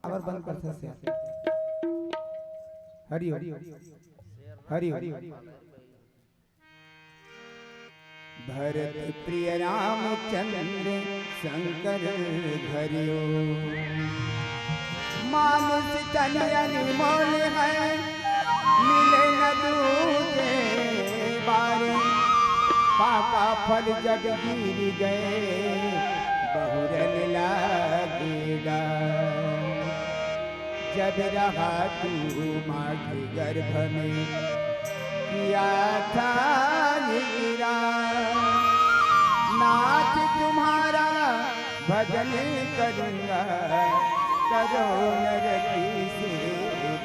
B: अवर बंद कर सकते हैं। हरि हरि हरि भरत प्रिय रामचंद्र शंकर हरिओ मानुष तन अनमोल है मिले न दूजे बारे पाका फल जब गिर गए बहुरन लागेगा जब रहा तू माँ के गर्भ में किया था गिरा नाच तुम्हारा भजन करूंगा करो नरकी से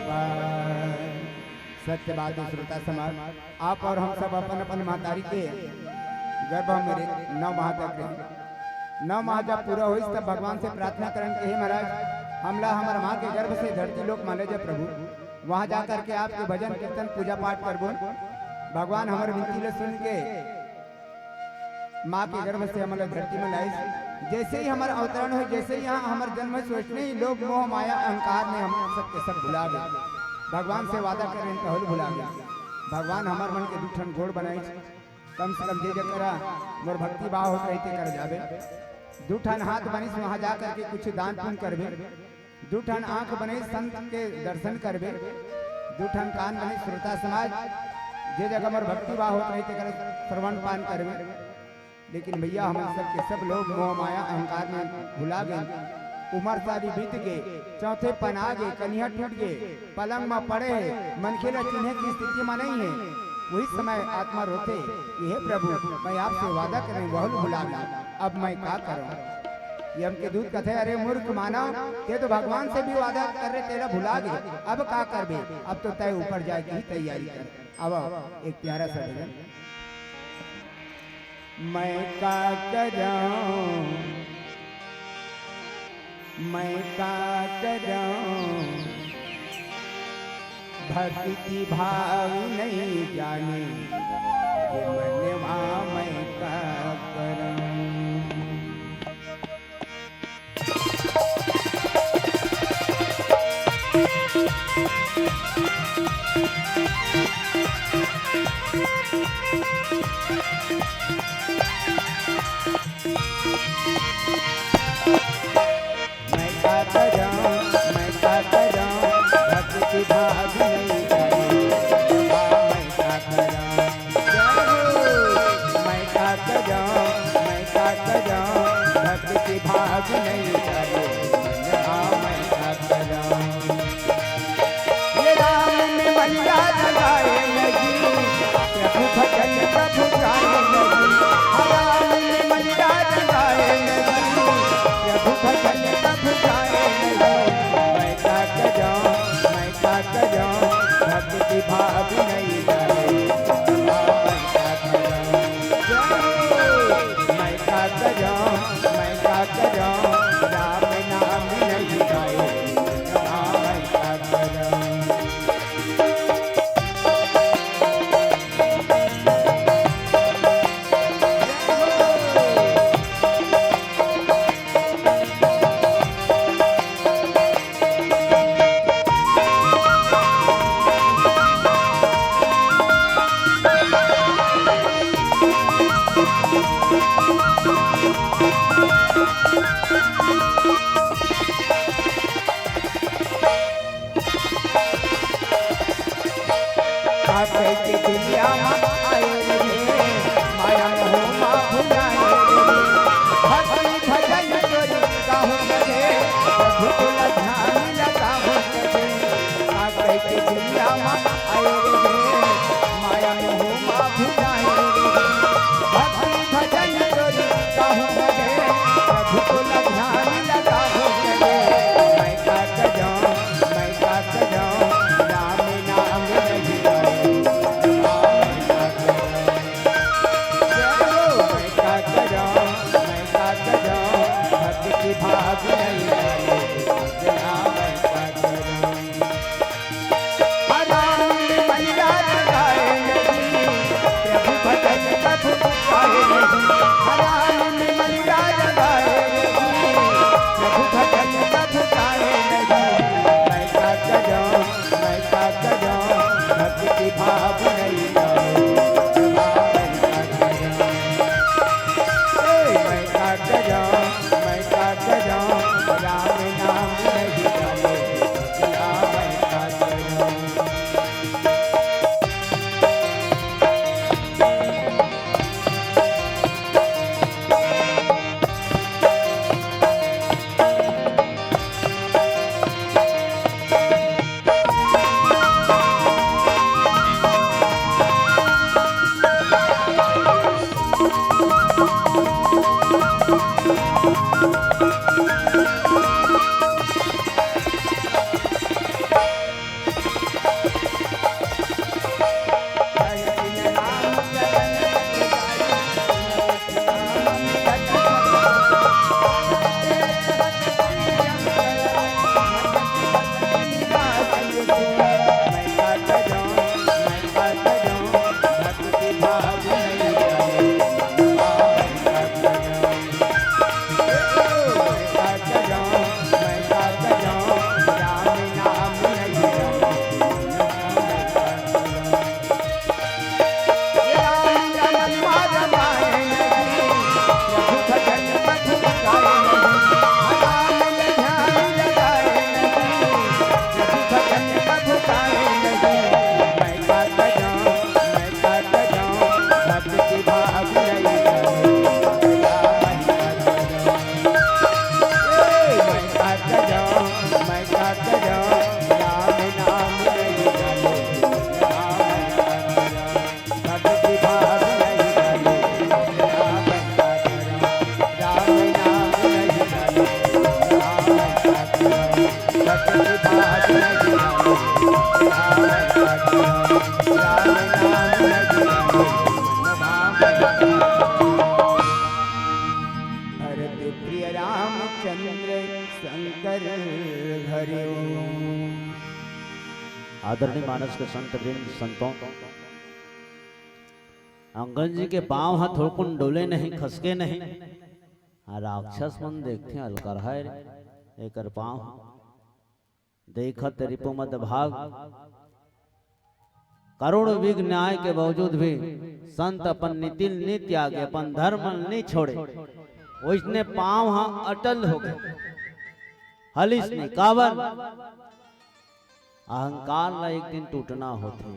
B: पार। सत्य बात है श्रोता समाज, आप और हम सब अपन अपन महतारी के गर्भ में 9 माह तक रहे। 9 माह जब पूरा हुई तब भगवान से प्रार्थना करें कि हे महाराज हमला हमारे माँ के गर्भ से धरती लोक माले जब प्रभु वहां जाकर के आपके भजन कीर्तन पूजा पाठ कर बोल भगवान हमारे विनती ले सुन के माँ के गर्भ से हमारे धरती में लाई। जैसे ही हमारा अवतरण हो जैसे ही यहाँ हमारे जन्म सोचने ही लोग मोह माया अहंकार में हम सबके सब भुला गए। भगवान से वादा करें तो भुला गया। भगवान हमारे मन के दूठन गोड़ बनाई कम से कम जे जरा मोर भक्ति भाव होते रहते कर जावे। दूठन हाथ बनिस वहां जा करके कुछ दान पुण्य करबे। दूठन आंख बने संत के दर्शन करबे। दूठन कान बने श्रोता समाज जे जगह मोर भक्ति भाव होते रहते कर श्रवण पान करबे। लेकिन भैया हम सबके सब लोग मोह माया अहंकार में भुला गए। उम्र सारी बीत गए, चौथे पन आ गए, कन्या टूट गए, पलंग में पड़े मन खेला चिन्ह की स्थिति में नहीं है। वही समय आत्मा रोते ये प्रभु मैं आपसे वादा करें बहुत भुला गया, अब मैं क्या करूं। ये हमके दूध कथे अरे मूर्ख मानव ते तो भगवान से भी वादा कर रहे तेरा भुला गए, अब क्या करबे। अब तो तय ऊपर जाएगी तैयारी कर। अब एक प्यारा सा भजन मैं का करूं मैं का करूं भक्ति भाव नहीं जाने ये मनवा मैं का करूं। भाग नहीं जाए मैं करूं। ये राम में बलिया लगाए लगी प्रभु भजन प्रभु गाए लगी। राम में बलिया लगाए लगी प्रभु भजन प्रभु गाए लगी। मैं का करूं भक्ति भाग नहीं जाए मैं का करूं राम नाम नहीं गाए मैं का करूं। के दुनिया में आए रे माया मोह मा भुलाए रे भक्ति भजन जोरी गाहु रे प्रभु तुला ध्यान लगाहु रे। आके के दुनिया में आए रे माया मोह मा भुलाए रे भक्ति भजन जोरी गाहु रे प्रभु तुला ध्यान लगाहु रे। मैं का करूं राम नाम नहीं गाए मैं का
A: आदरणीय मानस के संत वृंद संतों, अंगद जी के पांव हाथ थोड़कुन डोले नहीं, खसके नहीं। राक्षस मन देखते हल्का है एक पांव देखत रिपु मद भाग। करोड़ विघ्न न्याय के बावजूद भी संत अपन नीति नित्य आगे अपन धर्म नहीं छोड़े। उसने पांव हाँ अटल हो गए, हलिस नहीं कावन। अहंकार ला एक दिन टूटना होती।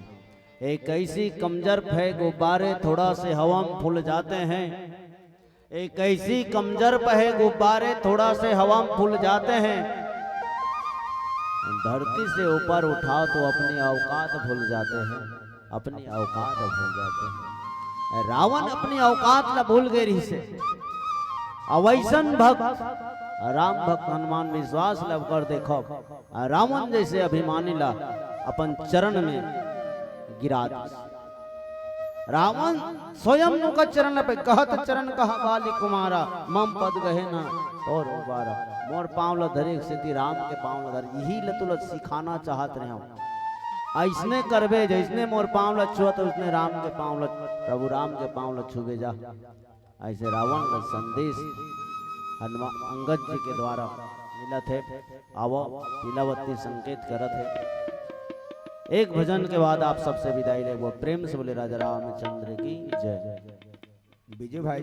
A: एक ऐसी कमजोर है गुब्बारे थोड़ा से हवा में फूल जाते हैं। एक ऐसी कमजोर है गुब्बारे थोड़ा से हवा में फूल जाते हैं। धरती से ऊपर उठाओ तो अपनी औकात भूल जाते हैं, अपनी औकात भूल जाते हैं। रावण अपनी औकात ला भूल गए रही से। अवैसन भक्त राम भक्त हनुमान विश्वास लब कर देखो, रावण जैसे अभिमानी ला अपन चरण में गिरा। रावण स्वयं नुका चरण पे कहत चरण कहा बाली कुमारा मम पद गहे ना और उबारा। मोर पांव ला धरे सिद्धि राम के पांव ला धर। यही लतुल सिखाना चाहत रहे हम। ऐसने करबे जैसने मोर पांव ला छुअत उसने राम के पांव ला, प्रभु राम के पांव ला छुबे जा। ऐसे रावण का संदेश हनुमान अंगद जी के द्वारा मिलत है। आवो पीलावती संकेत करत है। एक भजन के बाद आप सबसे विदाई ले। वो प्रेम से बोले राजा रामचंद्र की जय।
B: बिजू भाई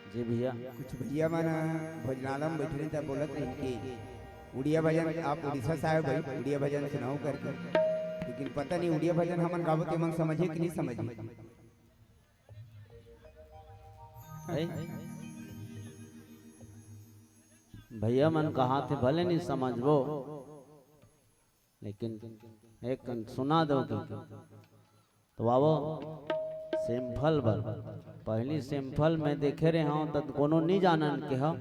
A: जी भैया,
B: कुछ भैया माना भोजनालय में बैठे थे, बोलत रहे कि उड़िया भजन आप उड़ीसा से आए भाई, उड़िया भजन सुनाओ करके। लेकिन पता नहीं उड़िया भजन हमन गावत के मन समझे कि नहीं समझे।
A: भैया मन कहा थे भले नहीं समझबो, लेकिन एक सुना दो तो बाबो सिंपल बल। पहली सिंपल में देखे रहे हूँ तो कोनो नहीं जानन के हम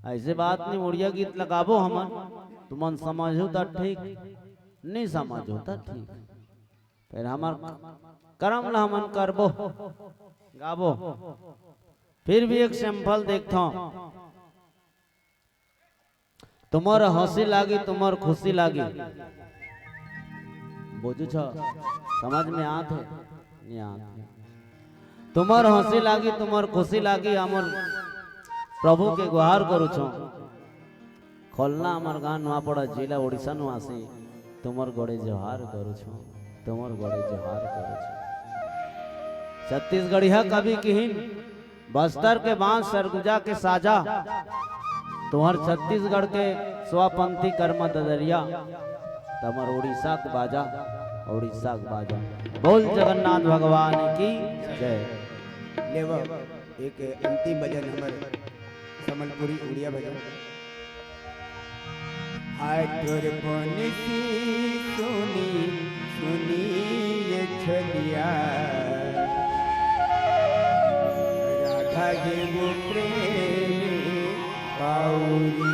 A: ऐसे बात नहीं। उड़िया गीत लगाबो हमन तुमन समझो तो ठीक, नहीं समझो तो ठीक। फिर हमार कर्म ला हमन करबो गाबो। फिर भी एक सिंपल देखता हूँ। तुम्हारा हंसी लागी तुम्हार खुशी लागी, बुझू छ समझ में आते नहीं आते। तुम्हार हंसी लागी तुम्हार खुशी लागी हमर प्रभु के गुहार करू छो। खोलना हमार गान नुआ पड़ा जिला उड़ीसा नुआसी तुम्हार गोड़े जोहार करू छो, तुम्हार गोड़े जोहार करू छो। छत्तीसगढ़िया कवि किहिन बस्तर के बांस सरगुजा के साजा, तुम्हार छत्तीसगढ़ के स्वापंथी कर्म ददरिया, तमर उड़ीसा के बाजा, उड़ीसा के बाजा। बोल जगन्नाथ भगवान की जय।
B: लेव एक अंतिम भजन हमर समलपुरी उड़िया भजन। हाय तोर पनिसी सुनी सुनी ये छलिया, राधा गे वो प्रेमी पाउरी।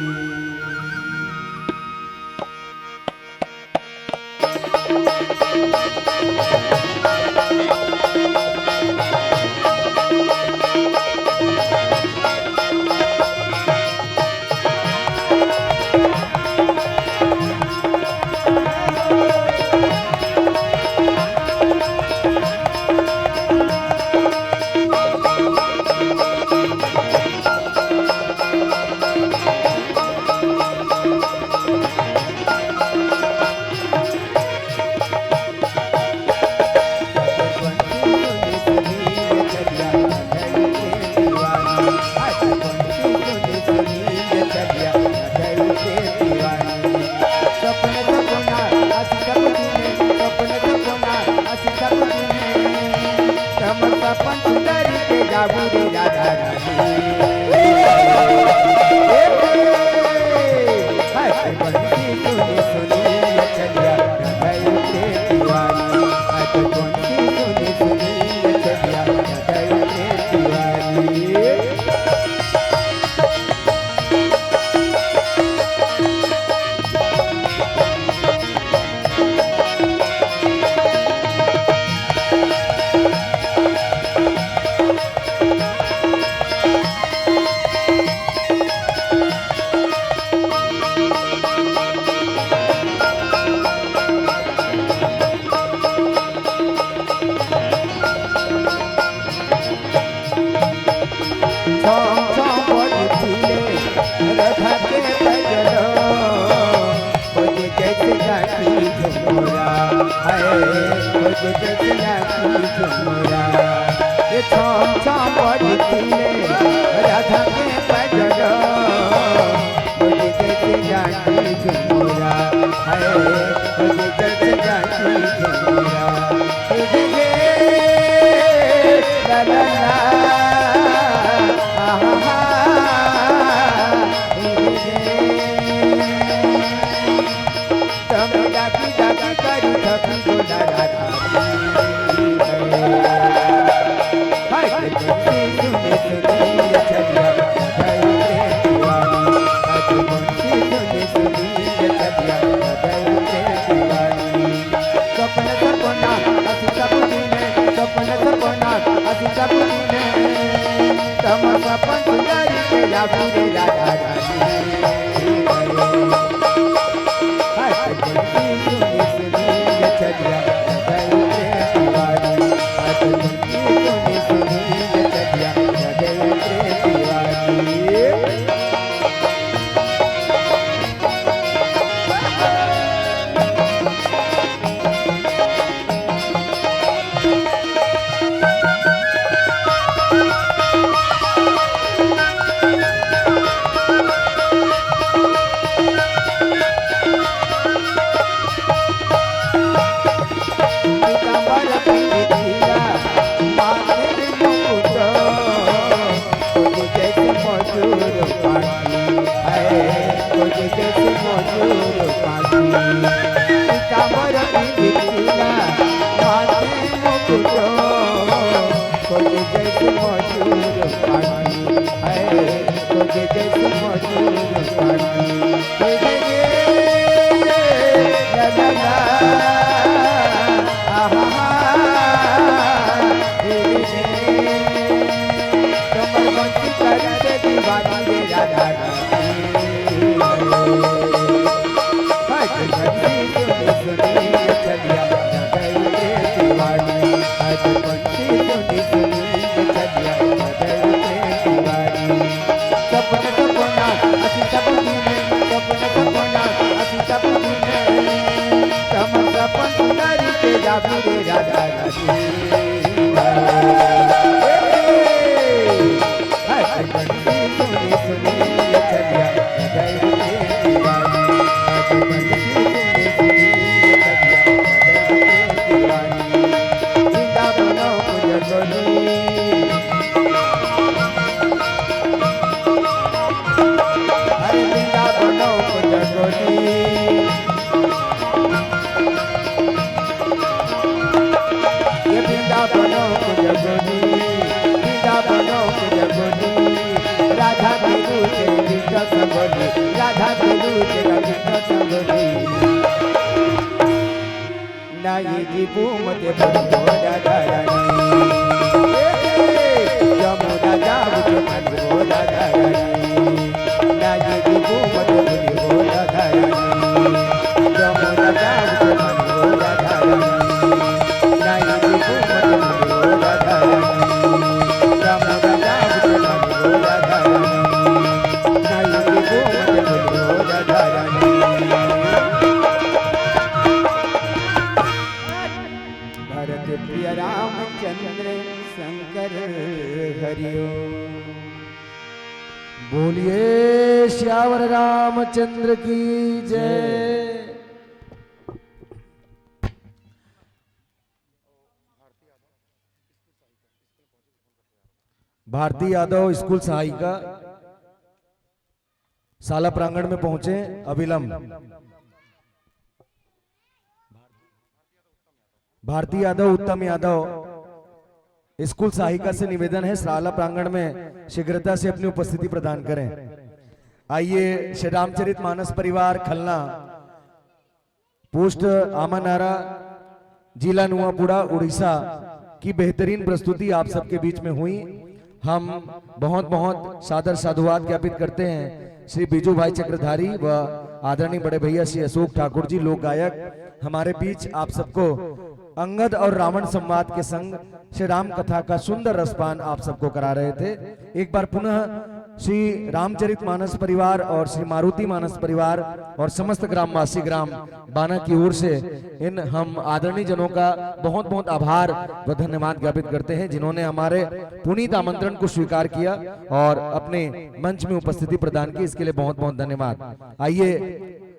B: एगो जसिया की झुमरा ये छम छम बजती है राधा के पजरा मुझे जसिया की झुमरा है मुझे जसिया की झुमरा ला ला ला
C: बोलिए श्यावर रामचंद्र की जय। भारती यादव स्कूल सहायिका शाला प्रांगण में पहुंचे अविलंब। भारती यादव उत्तम यादव स्कूल सहायिका से निवेदन है शाला प्रांगण में शीघ्रता से अपनी उपस्थिति प्रदान करें। आइए श्री रामचरित मानस परिवार खलना पोस्ट आमानारा जिला नुआपुड़ा उड़ीसा की बेहतरीन प्रस्तुति आप सबके बीच में हुई। हम बहुत बहुत सादर साधुवाद ज्ञापित करते हैं श्री बीजू भाई चक्रधारी व आदरणीय बड़े भैया श्री अशोक ठाकुर जी लोक गायक हमारे बीच आप सबको अंगद और रावण संवाद के संग श्री राम कथा का सुंदर रसपान आप सबको करा रहे थे। एक बार पुनः श्री रामचरित मानस परिवार और श्री मारुति मानस परिवार और समस्त ग्रामवासी ग्राम बाना की ओर से इन हम आदरणीय जनों का बहुत बहुत आभार व धन्यवाद ज्ञापित करते हैं, जिन्होंने हमारे पुनीत आमंत्रण को स्वीकार किया और अपने मंच में उपस्थिति प्रदान की। इसके लिए बहुत बहुत धन्यवाद। आइए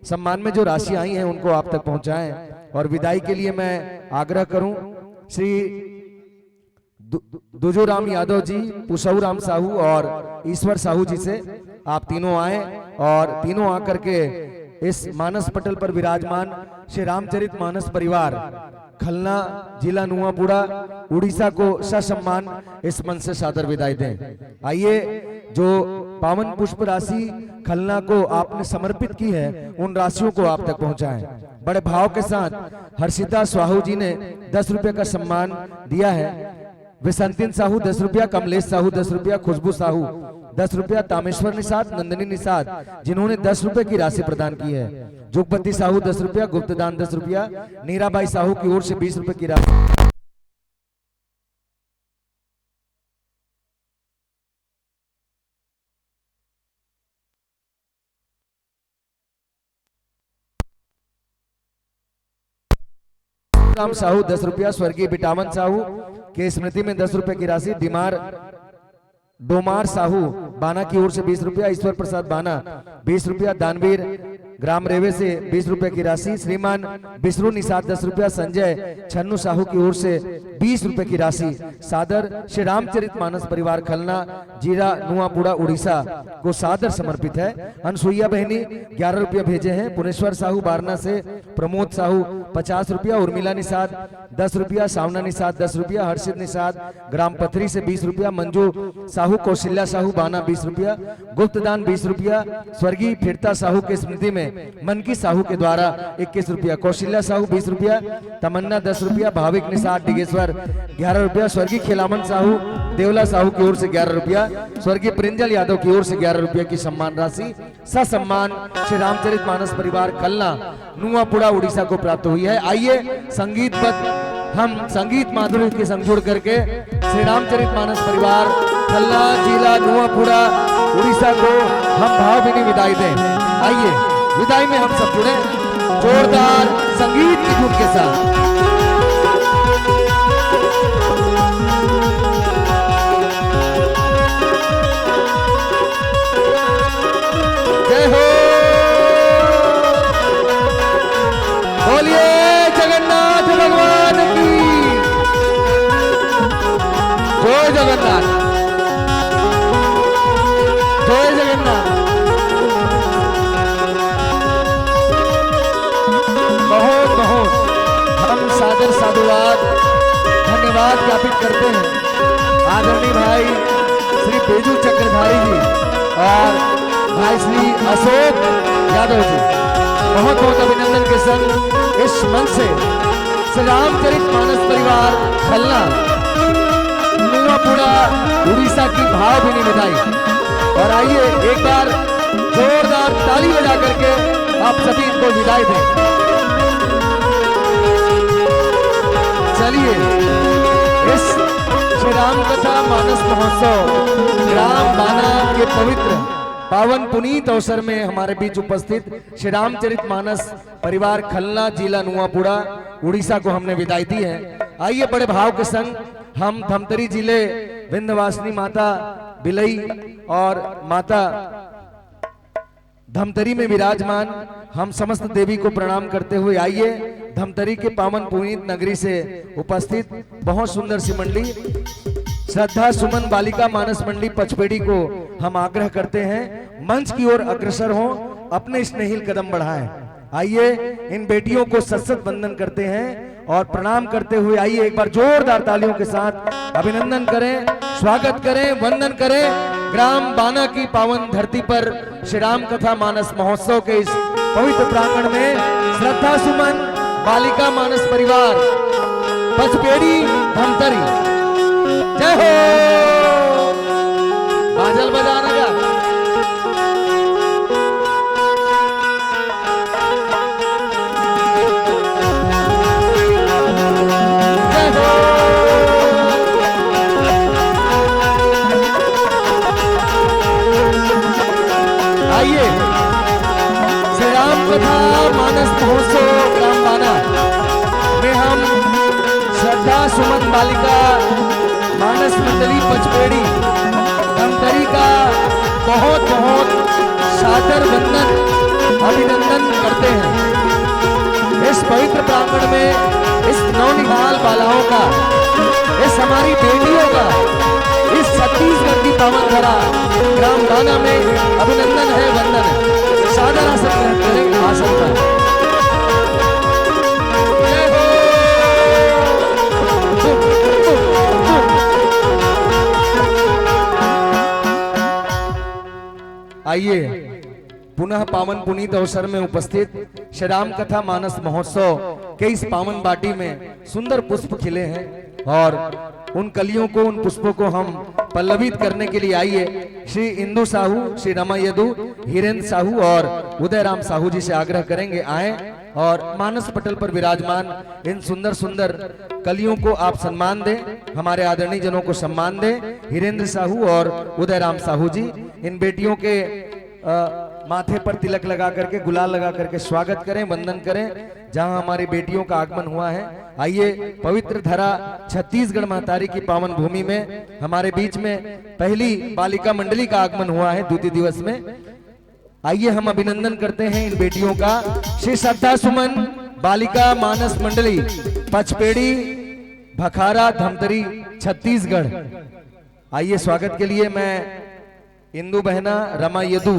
C: सम्मान में जो राशि आई है उनको आप तक पहुंचाएं और विदाई के लिए मैं आग्रह करूं श्री दुजोराम यादव जी, पुसऊ राम साहू और ईश्वर साहू जी से आप तीनों आए और तीनों आकर के इस मानस पटल पर विराजमान श्री रामचरित मानस परिवार खलना जिला नुआपुड़ा उड़ीसा को ससम्मान इस मंच से सादर विदाई दें। आइए जो पावन पुष्प राशि खलना को आपने समर्पित की है उन राशियों को आप तक पहुंचाएं। बड़े भाव के साथ हर्षिता साहू जी ने 10 रुपए का सम्मान दिया है, विसंतिन साहू 10 रुपया, कमलेश साहू 10 रुपया, खुशबू साहू 10 रुपया, तामेश्वर निषाद, नंदिनी निषाद जिन्होंने 10 रुपए की राशि प्रदान की है, जुगपति साहू 10 रुपया, गुप्तदान 10 रुपया, नीराबाई साहू की ओर से 20 रुपए की राशि। राम साहू 10 रुपया, स्वर्गीय बिटावन साहू के स्मृति में 10 रुपए की राशि, डोमार साहू बाना की ओर से 20 रुपया, ईश्वर प्रसाद बाना 20 रुपया, दानवीर ग्राम रेवे से 20 रुपए की राशि, श्रीमान बिस्रू निषाद 10 रुपया, संजय छन्नू साहू की ओर से 20 रुपए की राशि सादर श्री रामचरित मानस परिवार खलना जीरा नुआपुड़ा उड़ीसा को सादर समर्पित है। अनसुईया बहनी 11 रुपया भेजे हैं, पुनेश्वर साहू बारना से प्रमोद साहू 50 रुपया, उर्मिला निषाद 10 रुपया, सावना निषाद 10 रुपया, हर्षित निषाद ग्राम पथरी से 20 रुपया, मंजू साहू कौशल्या साहू बाना 20 रुपया, गुप्तदान 20 रुपया, स्वर्गीय फिरता साहू के स्मृति में मन की साहू के द्वारा 21 रुपया, कौशल्या साहू 20 रुपया, तमन्ना 10 रुपया, भाविक निषाद डिगेश्वर 11 रुपया, स्वर्गीय खिलामन साहू देवला साहू की ओर से 11 रुपया, स्वर्गीय प्रिंजल यादव की ओर से 11 रुपया की सम्मान राशि ससम्मान श्री रामचरित मानस परिवार खलना नुआपुड़ा उड़ीसा को प्राप्त हुई है। आइए संगीतबद्ध हम संगीत माधुर्य के संग जुड़ करके श्री रामचरित मानस परिवार खलना जिला नुआपुड़ा उड़ीसा को हम भावभीनी विदाई दें। आइए विदाई में हम सब जुड़े जोरदार संगीत की धुन के साथ। जय हो, बोलिए जगन्नाथ भगवान की जय, जगन्नाथ जय जगन्नाथ। बहुत बहुत हम सादर साधुवाद धन्यवाद ज्ञापित करते हैं आदरणीय भाई श्री बेजू चक्रधारी जी और भाई श्री अशोक यादव जी। बहुत बहुत अभिनंदन के संग इस मंच से श्री रामचरित मानस परिवार खलना नुआपुड़ा उड़ीसा की भावभीनी विदाई। और आइए एक बार जोरदार ताली बजा करके आप सभी इनको विदाई दें। चलिए इस श्री राम कथा मानस महोत्सव ग्राम बाना के पवित्र पावन पुनीत अवसर में हमारे बीच उपस्थित श्री रामचरित मानस परिवार खलना जिला नुआपुड़ा उड़ीसा को हमने विदाई दी है। आइए बड़े भाव के संग हम धमतरी जिले विंध्यवासिनी माता बिलई और माता धमतरी में विराजमान हम समस्त देवी को प्रणाम करते हुए आइए धमतरी के पावन पुनीत नगरी से उपस्थित बहुत सुंदर सी मंडली श्रद्धा सुमन बालिका मानस मंडली पचपेड़ी को हम आग्रह करते हैं मंच की ओर अग्रसर हों, अपने स्नेहिल कदम बढ़ाएं। आइए इन बेटियों को सत्सत वंदन करते हैं और प्रणाम करते हुए आइए एक बार जोरदार तालियों के साथ अभिनंदन करें, स्वागत करें, वंदन करें ग्राम बाना की पावन धरती पर श्री राम कथा मानस महोत्सव के इस पवित्र प्रांगण में श्रद्धा सुमन बालिका मानस परिवार पचपेड़ी धमतरी। जय हो, बाजल बजाना का सुमन बालिका मानस मंडली पचपेड़ी धमतरी का बहुत बहुत सादर वंदन अभिनंदन करते हैं। इस पवित्र प्रांगण में इस नवनिहाल बालाओं का, इस हमारी बेटियों का, इस छत्तीसगढ़ की पावन धरा ग्राम दाना में अभिनंदन है, वंदन है। सादर आसन ग्रहण करें, आसन पर। आइए पुनः पावन पुनीत अवसर में उपस्थित श्री राम कथा मानस महोत्सव के इस पावन बाटी में सुंदर पुष्प खिले हैं और उन कलियों को, उन पुष्पों को हम पल्लवित करने के लिए आइए श्री इंदु साहू, श्री रमा यदु, हिरेंद्र साहू और उदय राम साहू जी से आग्रह करेंगे आए और मानस पटल पर विराजमान इन सुंदर सुंदर कलियों को आप सम्मान दें, हमारे आदरणीय जनों को सम्मान दें। हिरेंद्र साहू और उदय राम साहू जी इन बेटियों के माथे पर तिलक लगा करके, गुलाल लगा करके स्वागत करें, वंदन करें जहां हमारी बेटियों का आगमन हुआ है। आइए पवित्र धरा छत्तीसगढ़ महतारी की पावन भूमि में हमारे बीच में पहली बालिका मंडली का आगमन हुआ है द्वितीय दिवस में। आइए हम अभिनंदन करते हैं इन बेटियों का। श्री श्रद्धा सुमन बालिका मानस मंडली पचपेड़ी भखारा धमतरी छत्तीसगढ़। आइए स्वागत के लिए मैं इंदु बहना, रमा यदु